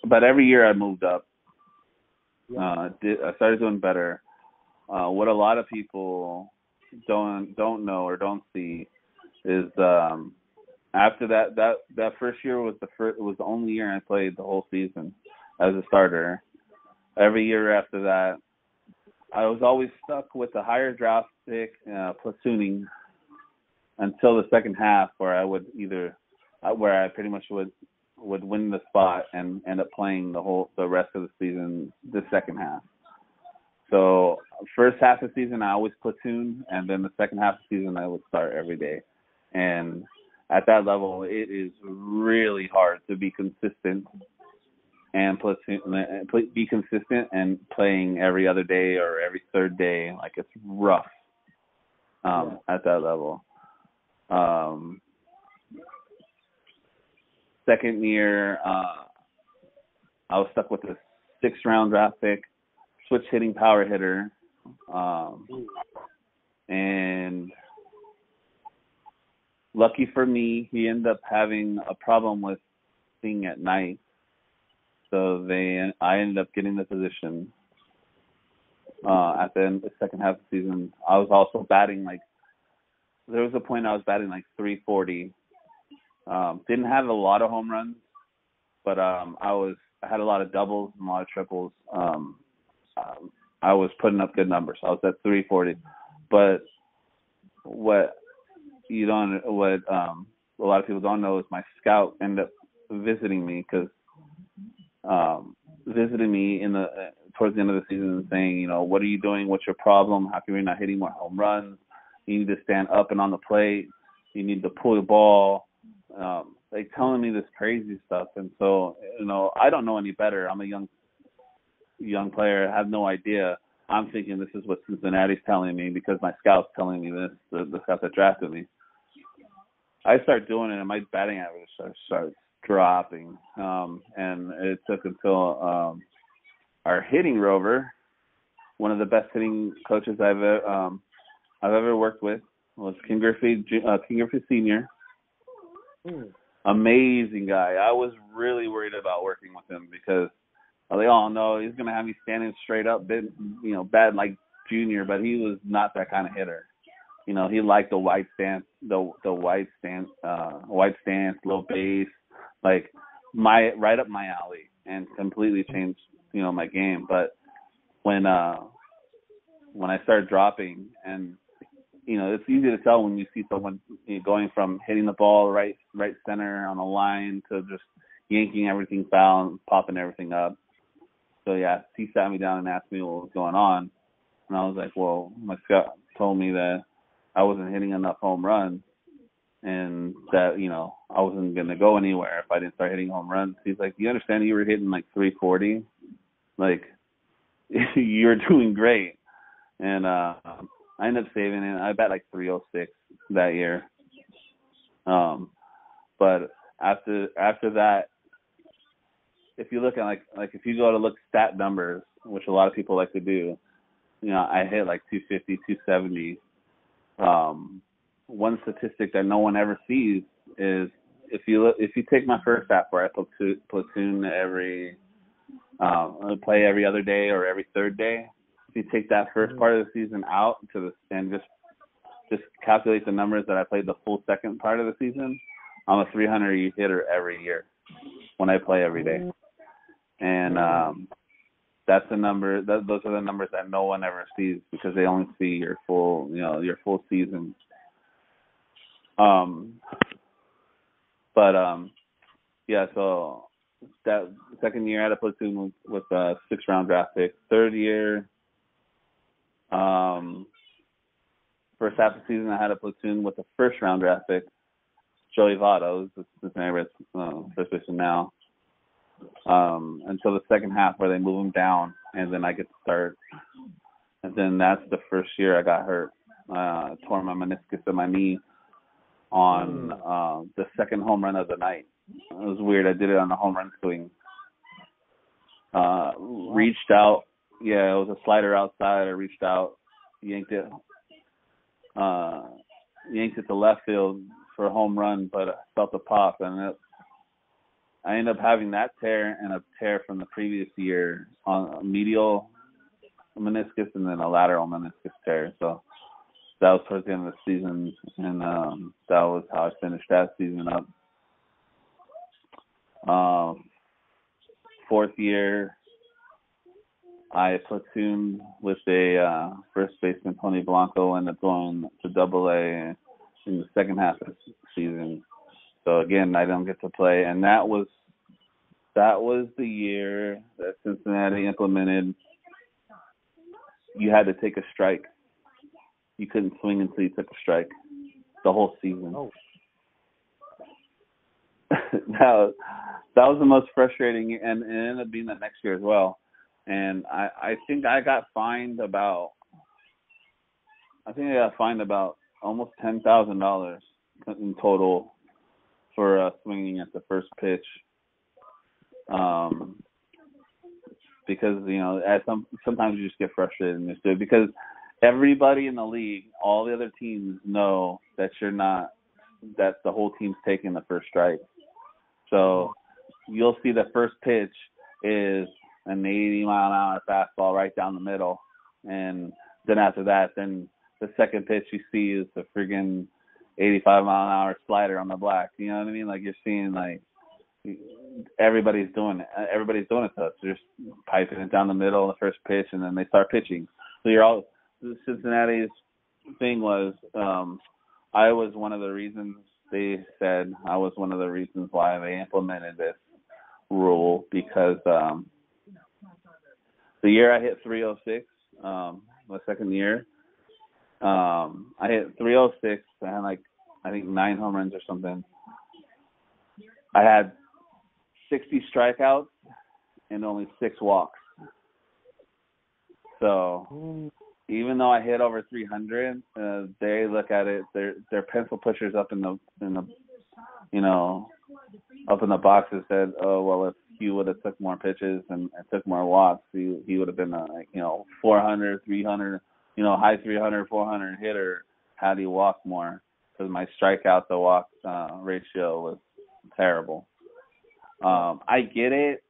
Speaker 2: But every year I moved up. I started doing better. What a lot of people don't know or don't see is after that first year was the only year I played the whole season as a starter. Every year after that, I was always stuck with the higher draft pick platooning until the second half, where I pretty much would win the spot and end up playing the rest of the season, the second half. So first half of the season I always platoon, and then the second half of the season I would start every day. And at that level, it is really hard to be consistent and be consistent and playing every other day or every third day. Like, it's rough at that level. Second year, I was stuck with a 6th round draft pick, switch hitting power hitter, and lucky for me, he ended up having a problem with seeing at night. So I ended up getting the position at the end of the second half of the season. I was also batting there was a point I was batting like 340. Didn't have a lot of home runs, but I had a lot of doubles and a lot of triples. I was putting up good numbers. I was at 340. But what a lot of people don't know is my scout ended up visiting me towards the end of the season and saying, what are you doing? What's your problem? How come you're not hitting more home runs? You need to stand up and on the plate. You need to pull the ball. Telling me this crazy stuff. And so, I don't know any better. I'm a young player. I have no idea. I'm thinking this is what Cincinnati's telling me because my scout's telling me this, the scout that drafted me. I start doing it, and my batting average starts dropping. And it took until our hitting rover, one of the best hitting coaches I've ever worked with, was King Griffey Sr. Amazing guy. I was really worried about working with him because they all know he's going to have me standing straight up, bad like junior, but he was not that kind of hitter. He liked the wide stance, wide stance, low base, like right up my alley, and completely changed, my game. But when I started dropping, and it's easy to tell when you see someone going from hitting the ball right center on a line to just yanking everything foul and popping everything up. So yeah, he sat me down and asked me what was going on, and I was like, well, my scout told me that I wasn't hitting enough home runs, and that I wasn't going to go anywhere if I didn't start hitting home runs. He's like, you understand you were hitting like 340, like you're doing great. and I ended up saving it. I bet like 306 that year. But after that, if you look at like if you go to look stat numbers, which a lot of people like to do, I hit like 250, 270. One statistic that no one ever sees is if you take my first half where I platoon play every other day or every third day. If you take that first part of the season out and just calculate the numbers that I played the full second part of the season, I'm a 300 hitter every year when I play every day. And that's the number. Those are the numbers that no one ever sees because they only see your full season. So that second year I had a platoon with a 6th-round draft pick. Third year, first half of the season I had a platoon with a 1st-round draft pick, Joey Vavao, who's the Cincinnati first baseman now. Until the second half where they move him down, and then I get to start. And then that's the first year I got hurt. Tore my meniscus in my knee on the second home run of the night. It was weird. I did it on a home run swing. Reached out. Yeah, it was a slider outside. I reached out, yanked it to left field for a home run, but I felt the pop, and I ended up having that tear and a tear from the previous year on a medial meniscus and then a lateral meniscus tear. So that was towards the end of the season, and that was how I finished that season up. 4th year, I platooned with a first baseman, Tony Blanco, ended up going to AA in the second half of the season. So again, I don't get to play, and that was the year that Cincinnati implemented. You had to take a strike. You couldn't swing until you took a strike. The whole season.
Speaker 3: Oh.
Speaker 2: That was the most frustrating, and it ended up being the next year as well. And I think I got fined about almost $10,000 in total for swinging at the first pitch. Because sometimes you just get frustrated and just do it because everybody in the league, all the other teams know that that the whole team's taking the first strike. So you'll see the first pitch is an 80-mile-an-hour fastball right down the middle, and then after that, then the second pitch you see is the friggin' 85-mile-an-hour slider on the black. You know what I mean? Like you're seeing like everybody's doing it. Everybody's doing it to us. They're just piping it down the middle, the first pitch, and then they start pitching. So Cincinnati's thing was, I was one of the reasons they said I was one of the reasons why they implemented this rule because the year I hit 306, my second year, I hit 306. I had I think 9 home runs or something. I had 60 strikeouts and only 6 walks. So even though I hit over 300, they look at it. Their pencil pushers up in the up in the boxes said, oh well, if he would have took more pitches and took more walks, he would have been a 400, 300, high 300, 400 hitter had he walked more because my strikeout to walk ratio was terrible. I get it,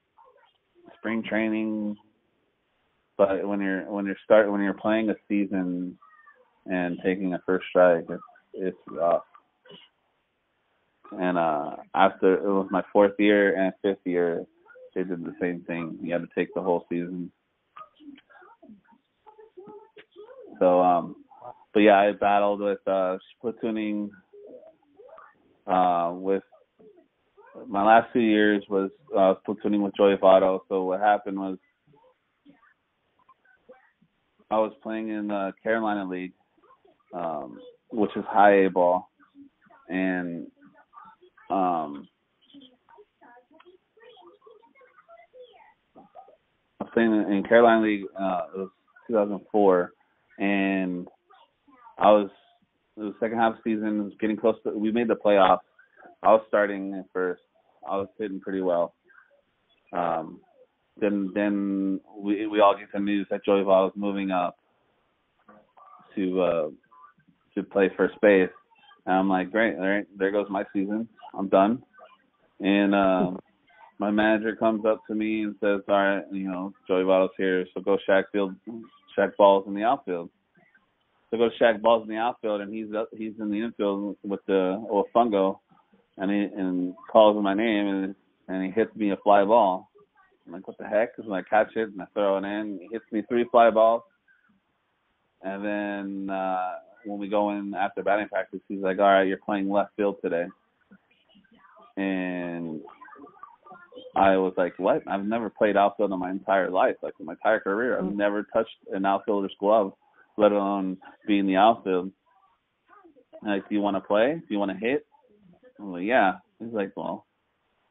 Speaker 2: spring training. But when you're playing a season and taking a first strike, it's rough. And after it was my 4th year and 5th year, they did the same thing. You had to take the whole season. So, but yeah, I battled with platooning. With my last 2 years was platooning with Joey Vavao. So what happened was, I was playing in the Carolina League, which is high A ball, and I was playing in Carolina League. It was 2004, and it was second half of the season. It was getting close to. We made the playoffs. I was starting at first. I was hitting pretty well. Then we all get the news that Joey Vavao was moving up to play first base. And I'm like, great, all right, there goes my season. I'm done. And my manager comes up to me and says, all right, Joey Vavao's here, so go shack balls in the outfield. So go shack balls in the outfield, and he's in the infield with Fungo, and calls my name, and he hits me a fly ball. I'm like, what the heck? So I catch it, and I throw it in. He hits me 3 fly balls. And then when we go in after batting practice, he's like, all right, you're playing left field today. And I was like, what? I've never played outfield in my entire life, like in my entire career. I've never touched an outfielder's glove, let alone be in the outfield. Like, do you want to play? Do you want to hit? I'm like, yeah. He's like, well,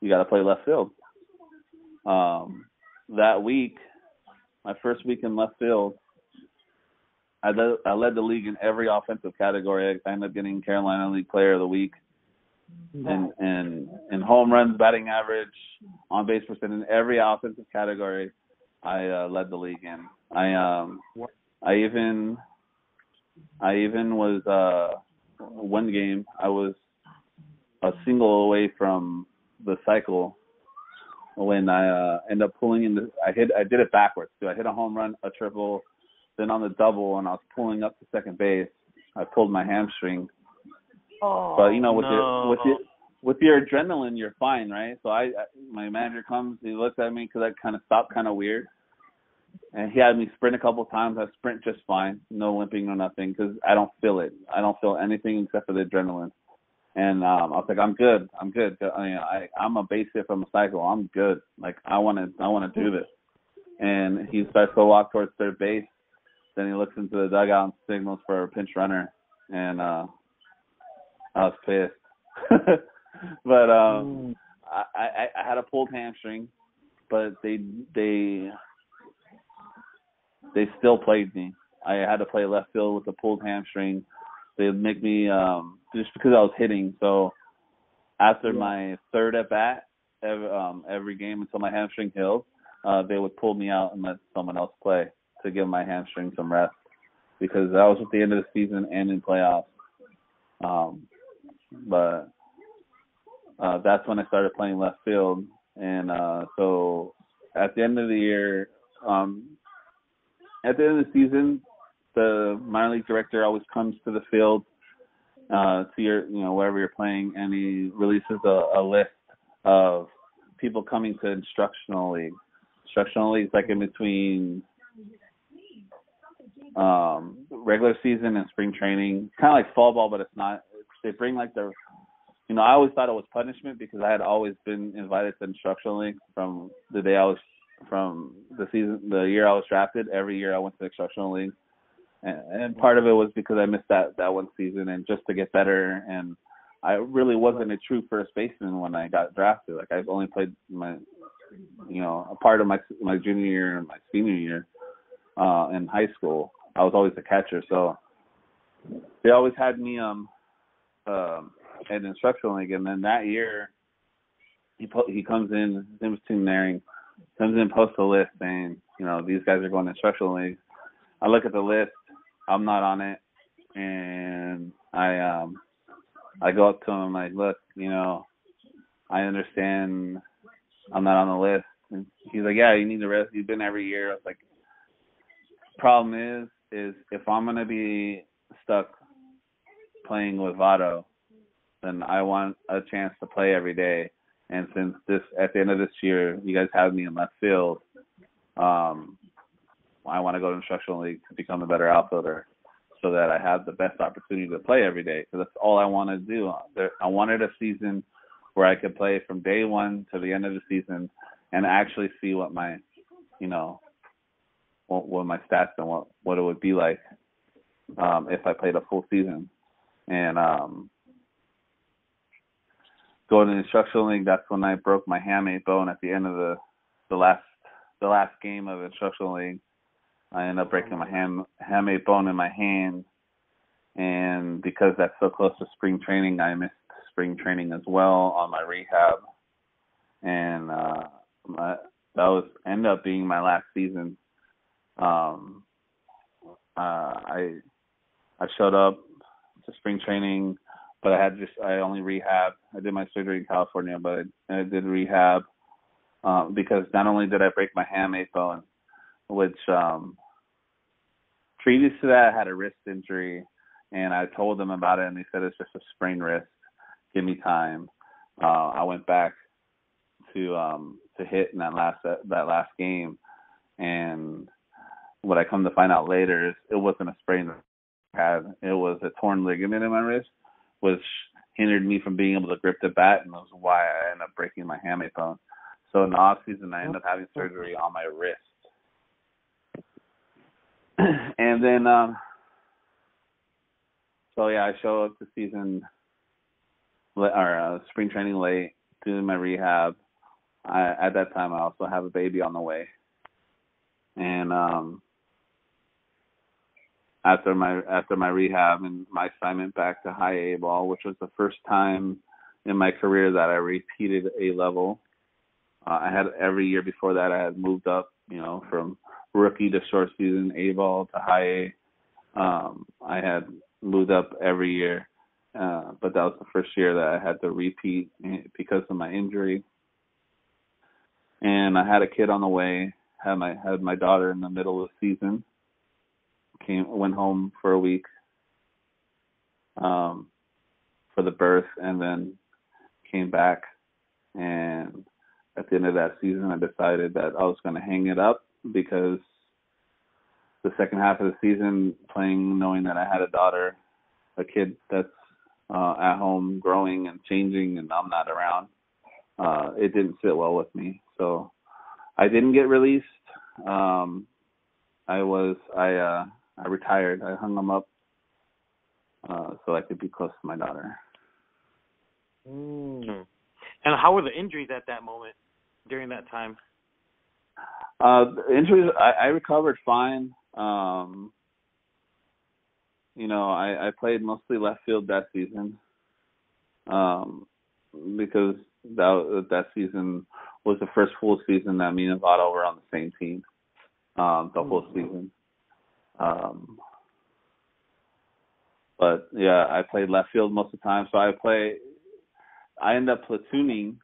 Speaker 2: you got to play left field. That week, my first week in left field, I led the league in every offensive category. I ended up getting Carolina League Player of the Week. And home runs, batting average, on base percentage, in every offensive category, I led the league in. I even was one game I was a single away from the cycle when I ended up pulling in. I did it backwards too. I hit a home run, a triple, then on the double, and I was pulling up to second base. I pulled my hamstring.
Speaker 3: Oh,
Speaker 2: but with your adrenaline, you're fine, right? So my manager comes, he looks at me because I kind of stopped kind of weird, and he had me sprint a couple times. I sprint just fine, no limping, no nothing, because I don't feel it. I don't feel anything except for the adrenaline. And I was like, I'm good. I'm a base hit from a cycle. I'm good. Like, I want to do this. And he starts to walk towards third base. Then he looks into the dugout and signals for a pinch runner, and I was pissed. But I had a pulled hamstring, but they still played me. I had to play left field with a pulled hamstring. They'd make me just because I was hitting. So after my third at bat, every game until my hamstring healed, they would pull me out and let someone else play to give my hamstring some rest, because that was at the end of the season and in playoffs. But that's when I started playing left field. And so at the end of the year, at the end of the season, the minor league director always comes to the field, to your, wherever you're playing, and he releases a list of people coming to instructional league. Instructional league is like in between regular season and spring training, kind of like fall ball, but it's not. They bring like the, I always thought it was punishment because I had always been invited to instructional league from the day the year I was drafted. Every year I went to instructional league, and part of it was because I missed that one season, and just to get better. And I really wasn't a true first baseman when I got drafted. Like, I've only played a part of my junior year and my senior year in high school. I was always a catcher, so they always had me at instructional league. And then that year, he comes in. His name was Tim Naring. Comes in, posts a list saying, these guys are going to instructional league. I look at the list. I'm not on it, and I go up to him like, look, I understand I'm not on the list. And he's like, yeah, you need to rest. You've been every year. I was like, problem is if I'm gonna be stuck playing with Vavao, then I want a chance to play every day. And since at the end of this year, you guys have me in left field, I want to go to instructional league to become a better outfielder, so that I have the best opportunity to play every day. So that's all I want to do. I wanted a season where I could play from day one to the end of the season and actually see what my, what my stats and what it would be like if I played a full season. And going to the instructional league, that's when I broke my hamate bone at the end of the last game of instructional league. I ended up breaking my hamate bone in my hand, and because that's so close to spring training, I missed spring training as well on my rehab, and that ended up being my last season. I showed up to spring training, but I only rehab. I did my surgery in California, but I did rehab because not only did I break my hamate bone, which previous to that I had a wrist injury, and I told them about it, and they said it's just a sprained wrist. Give me time. I went back to hit in that last game, and what I come to find out later is it wasn't a sprain I had. It was a torn ligament in my wrist, which hindered me from being able to grip the bat, and that's why I ended up breaking my hamate bone. So in the off season, I ended up having surgery on my wrist, and then I show up to season or spring training late, doing my rehab. At that time, I also have a baby on the way, and after my rehab and my assignment back to high A ball, which was the first time in my career that I repeated A level. I had every year before that I had moved up, from rookie to short season A ball to high A. I had moved up every year, but that was the first year that I had to repeat because of my injury. And I had a kid on the way. Had my daughter in the middle of the season. Went home for a week for the birth, and then came back. And at the end of that season, I decided that I was going to hang it up because the second half of the season, playing knowing that I had a daughter, a kid that's at home growing and changing, and I'm not around, it didn't sit well with me. So I didn't get released. I retired. I hung them up so I could be close to my daughter.
Speaker 3: And how were the injuries at that moment during that time?
Speaker 2: The injuries, I recovered fine. I played mostly left field that season because that season was the first full season that me and Vavao were on the same team the whole season. But yeah, I played left field most of the time. So I ended up platooning,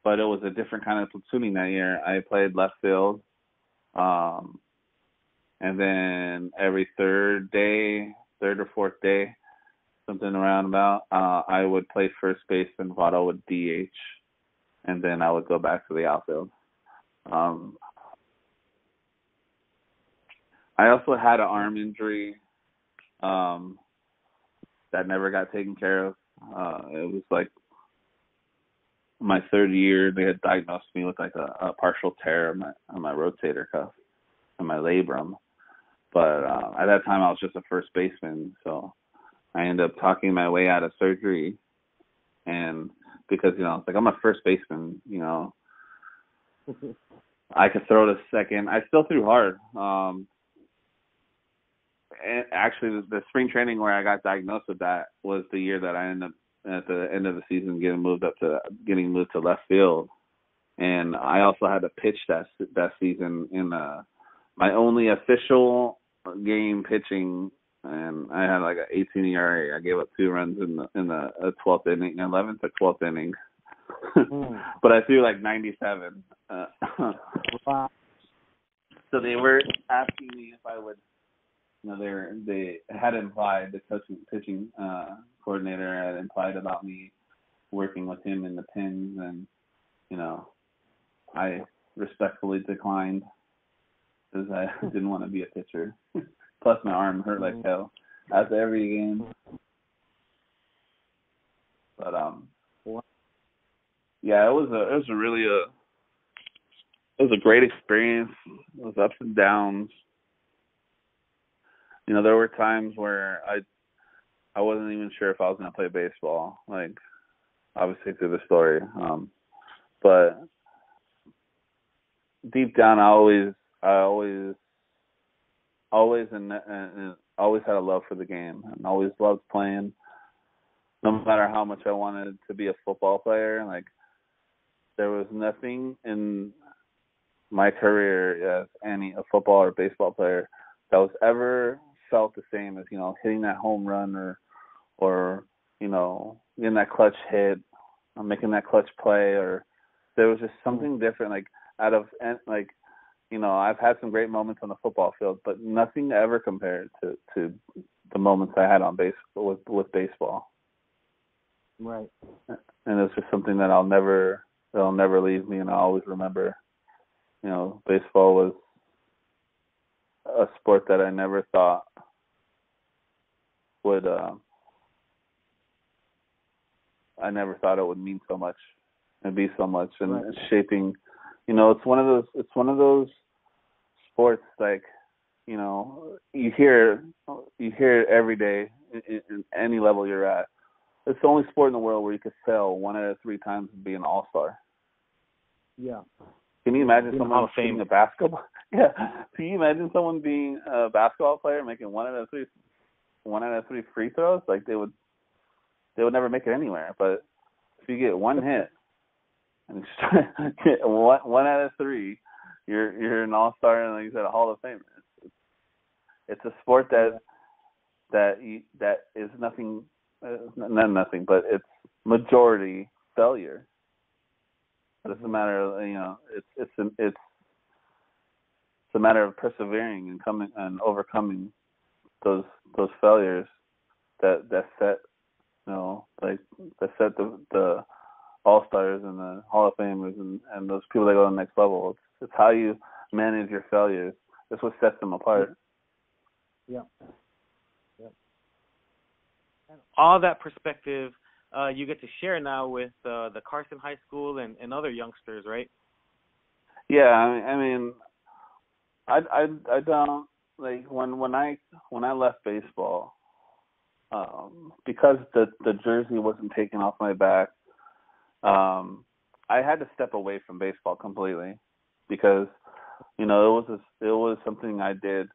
Speaker 2: but it was a different kind of platooning that year. I played left field, and then every third or fourth day, something around about, I would play first base and Vavao would DH, and then I would go back to the outfield. I also had an arm injury that never got taken care of. It was like my third year. They had diagnosed me with like a partial tear on my rotator cuff and my labrum. But at that time, I was just a first baseman, so I ended up talking my way out of surgery. And because it's like I'm a first baseman, I could throw to second. I still threw hard. And actually, the spring training where I got diagnosed with that was the year that I ended up at the end of the season getting moved to left field. And I also had to pitch that season in my only official game pitching, and I had like an 18 ERA. I gave up 2 runs in the 12th inning, 11th or 12th inning. But I threw like 97.
Speaker 3: Wow.
Speaker 2: So they were asking me if I would. They had implied, the pitching coordinator had implied about me working with him in the pins, and I respectfully declined because I didn't want to be a pitcher. Plus, my arm hurt like hell after every game. But yeah, it was a great experience. It was ups and downs. There were times where I wasn't even sure if I was going to play baseball, like obviously through the story. But deep down, I always always and always had a love for the game and always loved playing. No matter how much I wanted to be a football player, like there was nothing in my career as a football or baseball player that was ever felt the same as, hitting that home run or getting that clutch hit or making that clutch play, or there was just something different, like I've had some great moments on the football field, but nothing ever compared to the moments I had on with baseball.
Speaker 3: Right.
Speaker 2: And it's just something that it'll never leave me, and I'll always remember. Baseball was a sport that I never thought would. I never thought it would mean so much and be so much, and
Speaker 3: right.
Speaker 2: Shaping. It's one of those sports, like, you hear it every day in any level you're at. It's the only sport in the world where you could fail 1 out of 3 times and be an all-star.
Speaker 3: Yeah.
Speaker 2: Can you imagine
Speaker 3: in
Speaker 2: someone being a basketball? Yeah. Can you imagine someone being a basketball player making 1 out of 3 free throws? Like they would never make it anywhere. But if you get one hit and get one out of 3, you're an all-star and, like you said, a Hall of Famer. It's a sport that is nothing. Not nothing, but it's majority failure. It's a matter of it's a matter of persevering and coming and overcoming those failures that set that set the all-stars and the Hall of Famers and those people that go to the next level. It's how you manage your failures. That's what sets them apart.
Speaker 3: Yeah. All that perspective you get to share now with the Carson High School and other youngsters, right?
Speaker 2: Yeah, I mean, I don't like when I left baseball, because the jersey wasn't taken off my back. I had to step away from baseball completely because it was something I did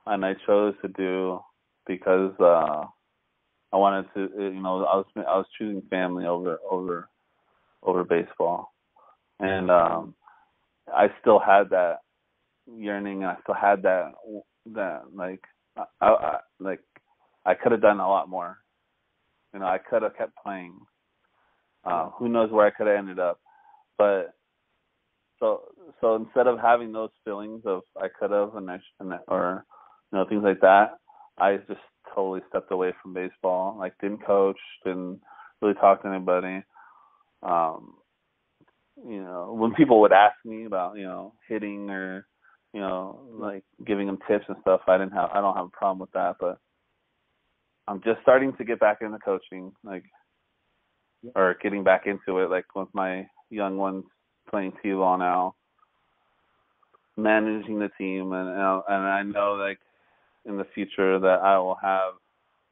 Speaker 2: and I chose to do because I wanted to, I was choosing family over baseball, and I still had that yearning, and I still had that like I could have done a lot more. I could have kept playing. Who knows where I could have ended up, but so instead of having those feelings of I could have or things like that, I just totally stepped away from baseball. Like, didn't coach, didn't really talk to anybody. When people would ask me about, hitting or, like giving them tips and stuff, I don't have a problem with that. But I'm just starting to get back into coaching, or getting back into it, like with my young ones playing T-ball now, managing the team, and I know, like, in the future that I will have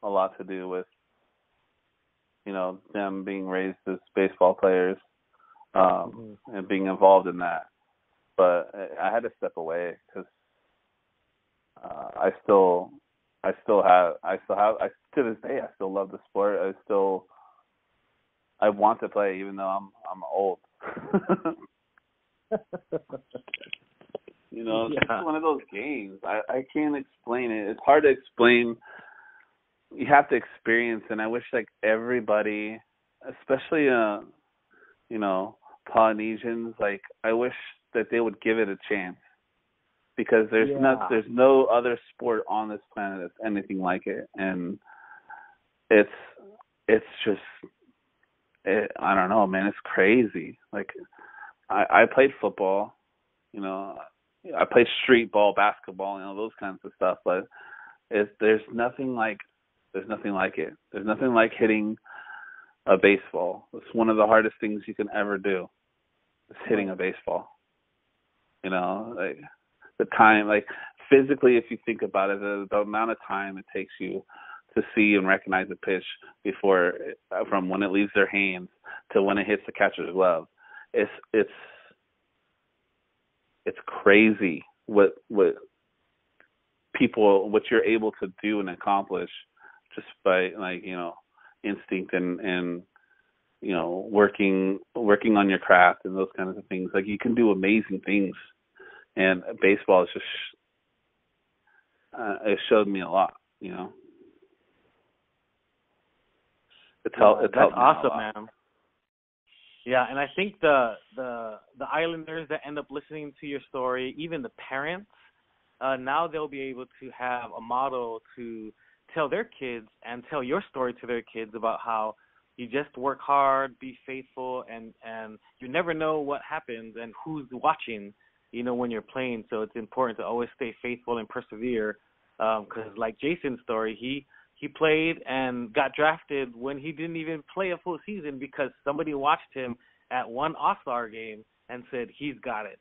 Speaker 2: a lot to do with, them being raised as baseball players, and being involved in that. But I had to step away because I still have to this day, I still love the sport. I want to play even though I'm old. It's one of those games. I can't explain it. It's hard to explain. You have to experience, and I wish, like, everybody, especially Polynesians, like, I wish that they would give it a chance, because there's no other sport on this planet that's anything like it, and it's just I don't know, man. It's crazy. Like, I played football, I played street ball, basketball, those kinds of stuff, but there's nothing like it. There's nothing like hitting a baseball. It's one of the hardest things you can ever do. Is hitting a baseball. Like, the time, like, physically, if you think about it, the amount of time it takes you to see and recognize a pitch from when it leaves their hands to when it hits the catcher's glove, it's crazy what people what you're able to do and accomplish just by like, instinct and working on your craft and those kinds of things. Like you can do amazing things, and baseball is just it showed me a lot. It's helped.
Speaker 3: That's awesome, man. Yeah, and I think the Islanders that end up listening to your story, even the parents, now they'll be able to have a model to tell their kids and tell your story to their kids about how you just work hard, be faithful, and you never know what happens and who's watching, when you're playing. So it's important to always stay faithful and persevere. Because like Jason's story, he played and got drafted when he didn't even play a full season because somebody watched him at one All-Star game and said, he's got it.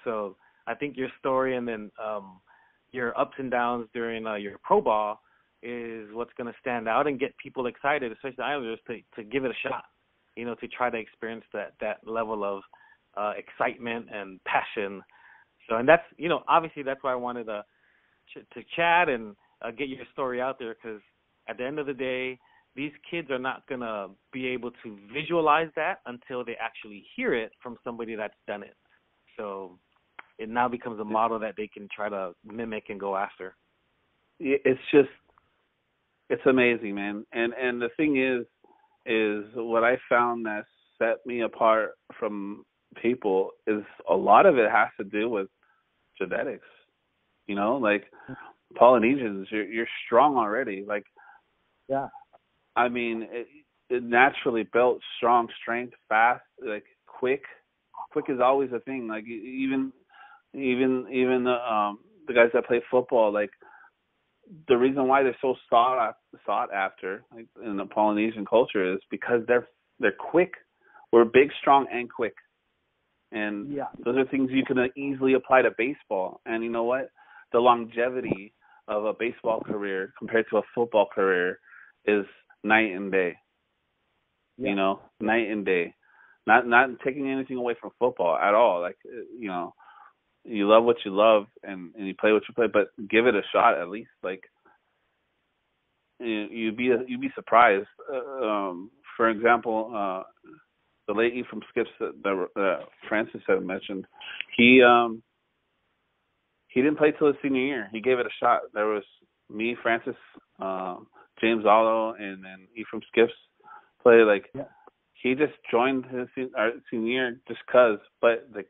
Speaker 3: So I think your story and then your ups and downs during your pro ball is what's going to stand out and get people excited, especially the Islanders, to give it a shot, to try to experience that level of excitement and passion. So, and that's, obviously that's why I wanted to chat and get your story out there, because at the end of the day, these kids are not going to be able to visualize that until they actually hear it from somebody that's done it. So it now becomes a model that they can try to mimic and go after.
Speaker 2: It's amazing, man. And the thing is what I found that set me apart from people is a lot of it has to do with genetics. Like Polynesians, you're strong already. Like,
Speaker 3: yeah.
Speaker 2: I mean, it naturally built strong, strength, fast, like quick. Quick is always a thing. Like even the guys that play football, like the reason why they're so sought after, like in the Polynesian culture, is because they're quick. We're big, strong, and quick. And those are things you can easily apply to baseball. And you know what? The longevity of a baseball career compared to a football career is night and day. Night and day. Not taking anything away from football at all. Like, you love what you love and you play what you play, but give it a shot at least. Like, you'd be surprised. For example, the late Ephraim Skips that Francis had mentioned, he didn't play till his senior year. He gave it a shot. There was me, Francis, James Allo, and then Ephraim Skips play. Like, he just joined our senior year just because. But the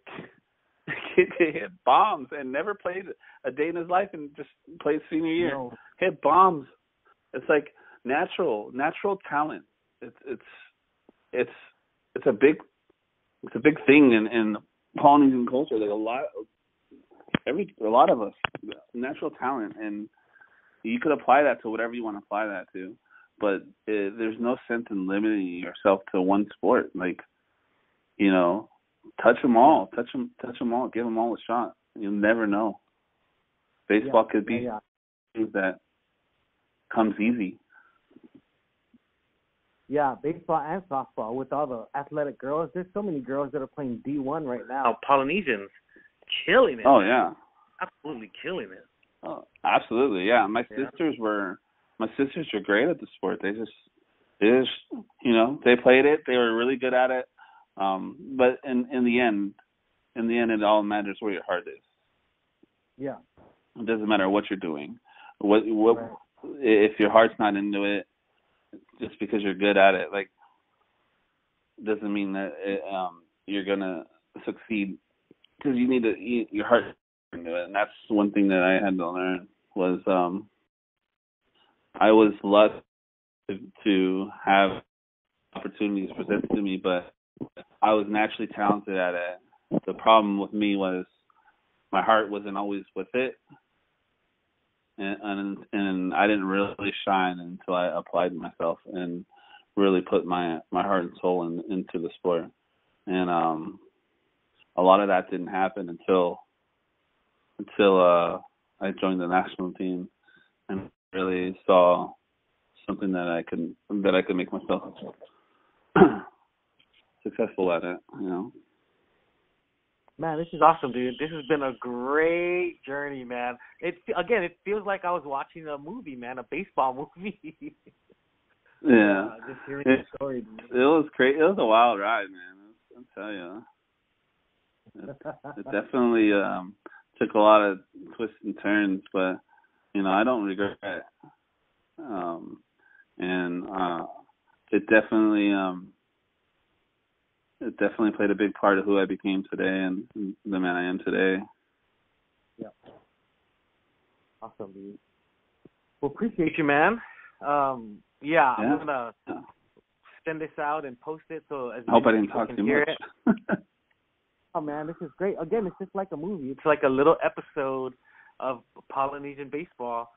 Speaker 2: kid hit bombs and never played a day in his life and just played senior year. No. Hit bombs. It's like natural talent. It's a big thing in Polynesian culture. Like a lot of us, natural talent, and you could apply that to whatever you want to apply that to. But there's no sense in limiting yourself to one sport. Like, touch them all, give them all a shot. You'll never know. Baseball could be things that comes easy.
Speaker 3: Yeah, baseball and softball with all the athletic girls. There's so many girls that are playing D1 right now. Polynesians killing it.
Speaker 2: Oh, yeah.
Speaker 3: Absolutely killing it.
Speaker 2: Oh, absolutely, yeah. My sisters were great at the sport. They just they played it. They were really good at it. But in the end, it all matters where your heart is. Yeah. It doesn't matter what you're doing. What if your heart's not into it, just because you're good at it, like, doesn't mean that you're gonna succeed. Because you need your heart into it, and that's one thing that I had to learn was I was lucky to have opportunities presented to me, but I was naturally talented at it. The problem with me was my heart wasn't always with it, and I didn't really shine until I applied myself and really put my heart and soul into the sport. And a lot of that didn't happen until I joined the national team and really saw something that I could make myself successful at it.
Speaker 3: Man, this is awesome, dude. This has been a great journey, man. It feels like I was watching a movie, man, a baseball movie.
Speaker 2: Yeah.
Speaker 3: Just hearing the story.
Speaker 2: It was crazy. It was a wild ride, man. I'll tell you. It definitely took a lot of twists and turns, but I don't regret it. It definitely played a big part of who I became today and the man I am today.
Speaker 3: Yeah. Awesome, dude. Well, appreciate you, man. I'm gonna send this out and post it so as
Speaker 2: I hope I didn't talk too much.
Speaker 3: Oh man, this is great. Again, it's just like a movie. It's like a little episode of Polynesian baseball.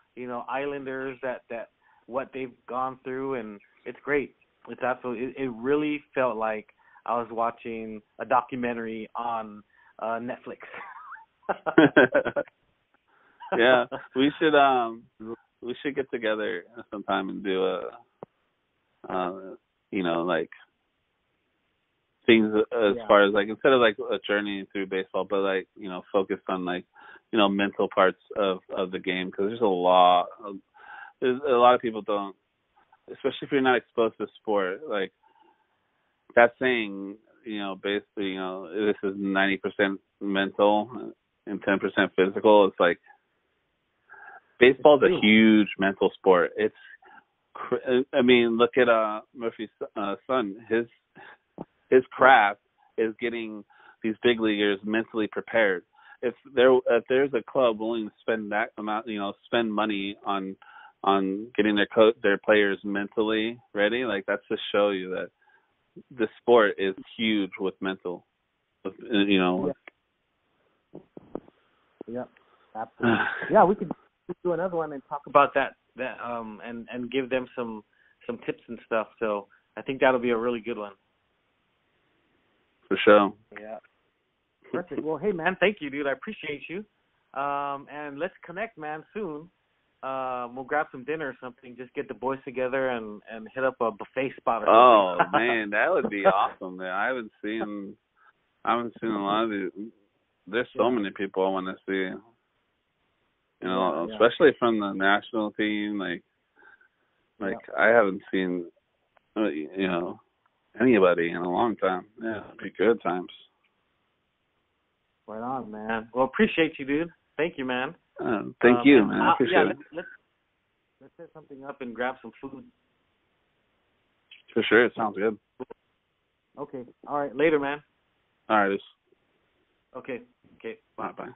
Speaker 3: Islanders that what they've gone through, and it's great. It's absolutely. It really felt like I was watching a documentary on Netflix.
Speaker 2: Yeah, we should get together sometime and do like things as far as like instead of like a journey through baseball, but like focus on like mental parts of the game, because there's a lot of people don't, especially if you're not exposed to sport, like that saying, basically, this is 90% mental and 10% physical. It's like baseball's a huge mental sport. Look at Murphy's son. His craft is getting these big leaguers mentally prepared. If there's a club willing to spend that amount, spend money on getting their players mentally ready, like that's to show you that the sport is huge with mental.
Speaker 3: Yeah, absolutely. Yeah, we could do another one and talk about that and give them some tips and stuff. So I think that'll be a really good one.
Speaker 2: For sure.
Speaker 3: Yeah. Perfect. Well, hey, man, thank you, dude. I appreciate you. And let's connect, man, soon. We'll grab some dinner or something. Just get the boys together and hit up a buffet spot or something.
Speaker 2: Oh, man, that would be awesome, man. I haven't seen a lot of these. There's so many people I want to see. Especially from the national team. I haven't seen, anybody in a long time. Yeah, it'd be good times.
Speaker 3: Right on, man. Well, appreciate you, dude. Thank you, man.
Speaker 2: Thank you, man. I appreciate it.
Speaker 3: Let's set something up and grab some food.
Speaker 2: For sure. It sounds good.
Speaker 3: Okay. All right. Later, man.
Speaker 2: All right.
Speaker 3: Okay.
Speaker 2: Bye-bye.